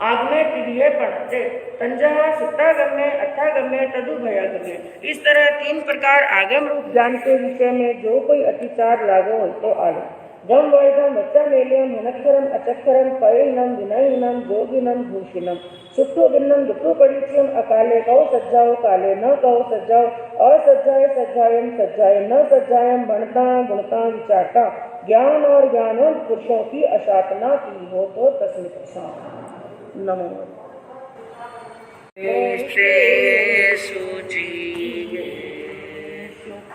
[SPEAKER 2] आग में तिलिये पढ़ते तंजहा सुट्टागम्य अट्ठागम्य तदुभयागम्य। इस तरह 3 प्रकार आगम रूप ज्ञान के विषय में जो कोई अतिचार लागो हो तो आलो। जम वर्धम वच्चमेल्यम हिनक्षरम अचक्षरम पयिनम विनयिनम जोगिनम भूषिनम सुट्टु भिन्नम दुट्टु परिचयम अकाले कहो सज्जाओ काले न कहो सज्जाओ असज्जाए सज्जायम सज्जाए न सज्जायम बनता गुणता विचारता ज्ञान और ज्ञानवंत पुरुषों की अशातना की हो तो तस्मिन् प्रसाद। नमो
[SPEAKER 1] सुजीये सुख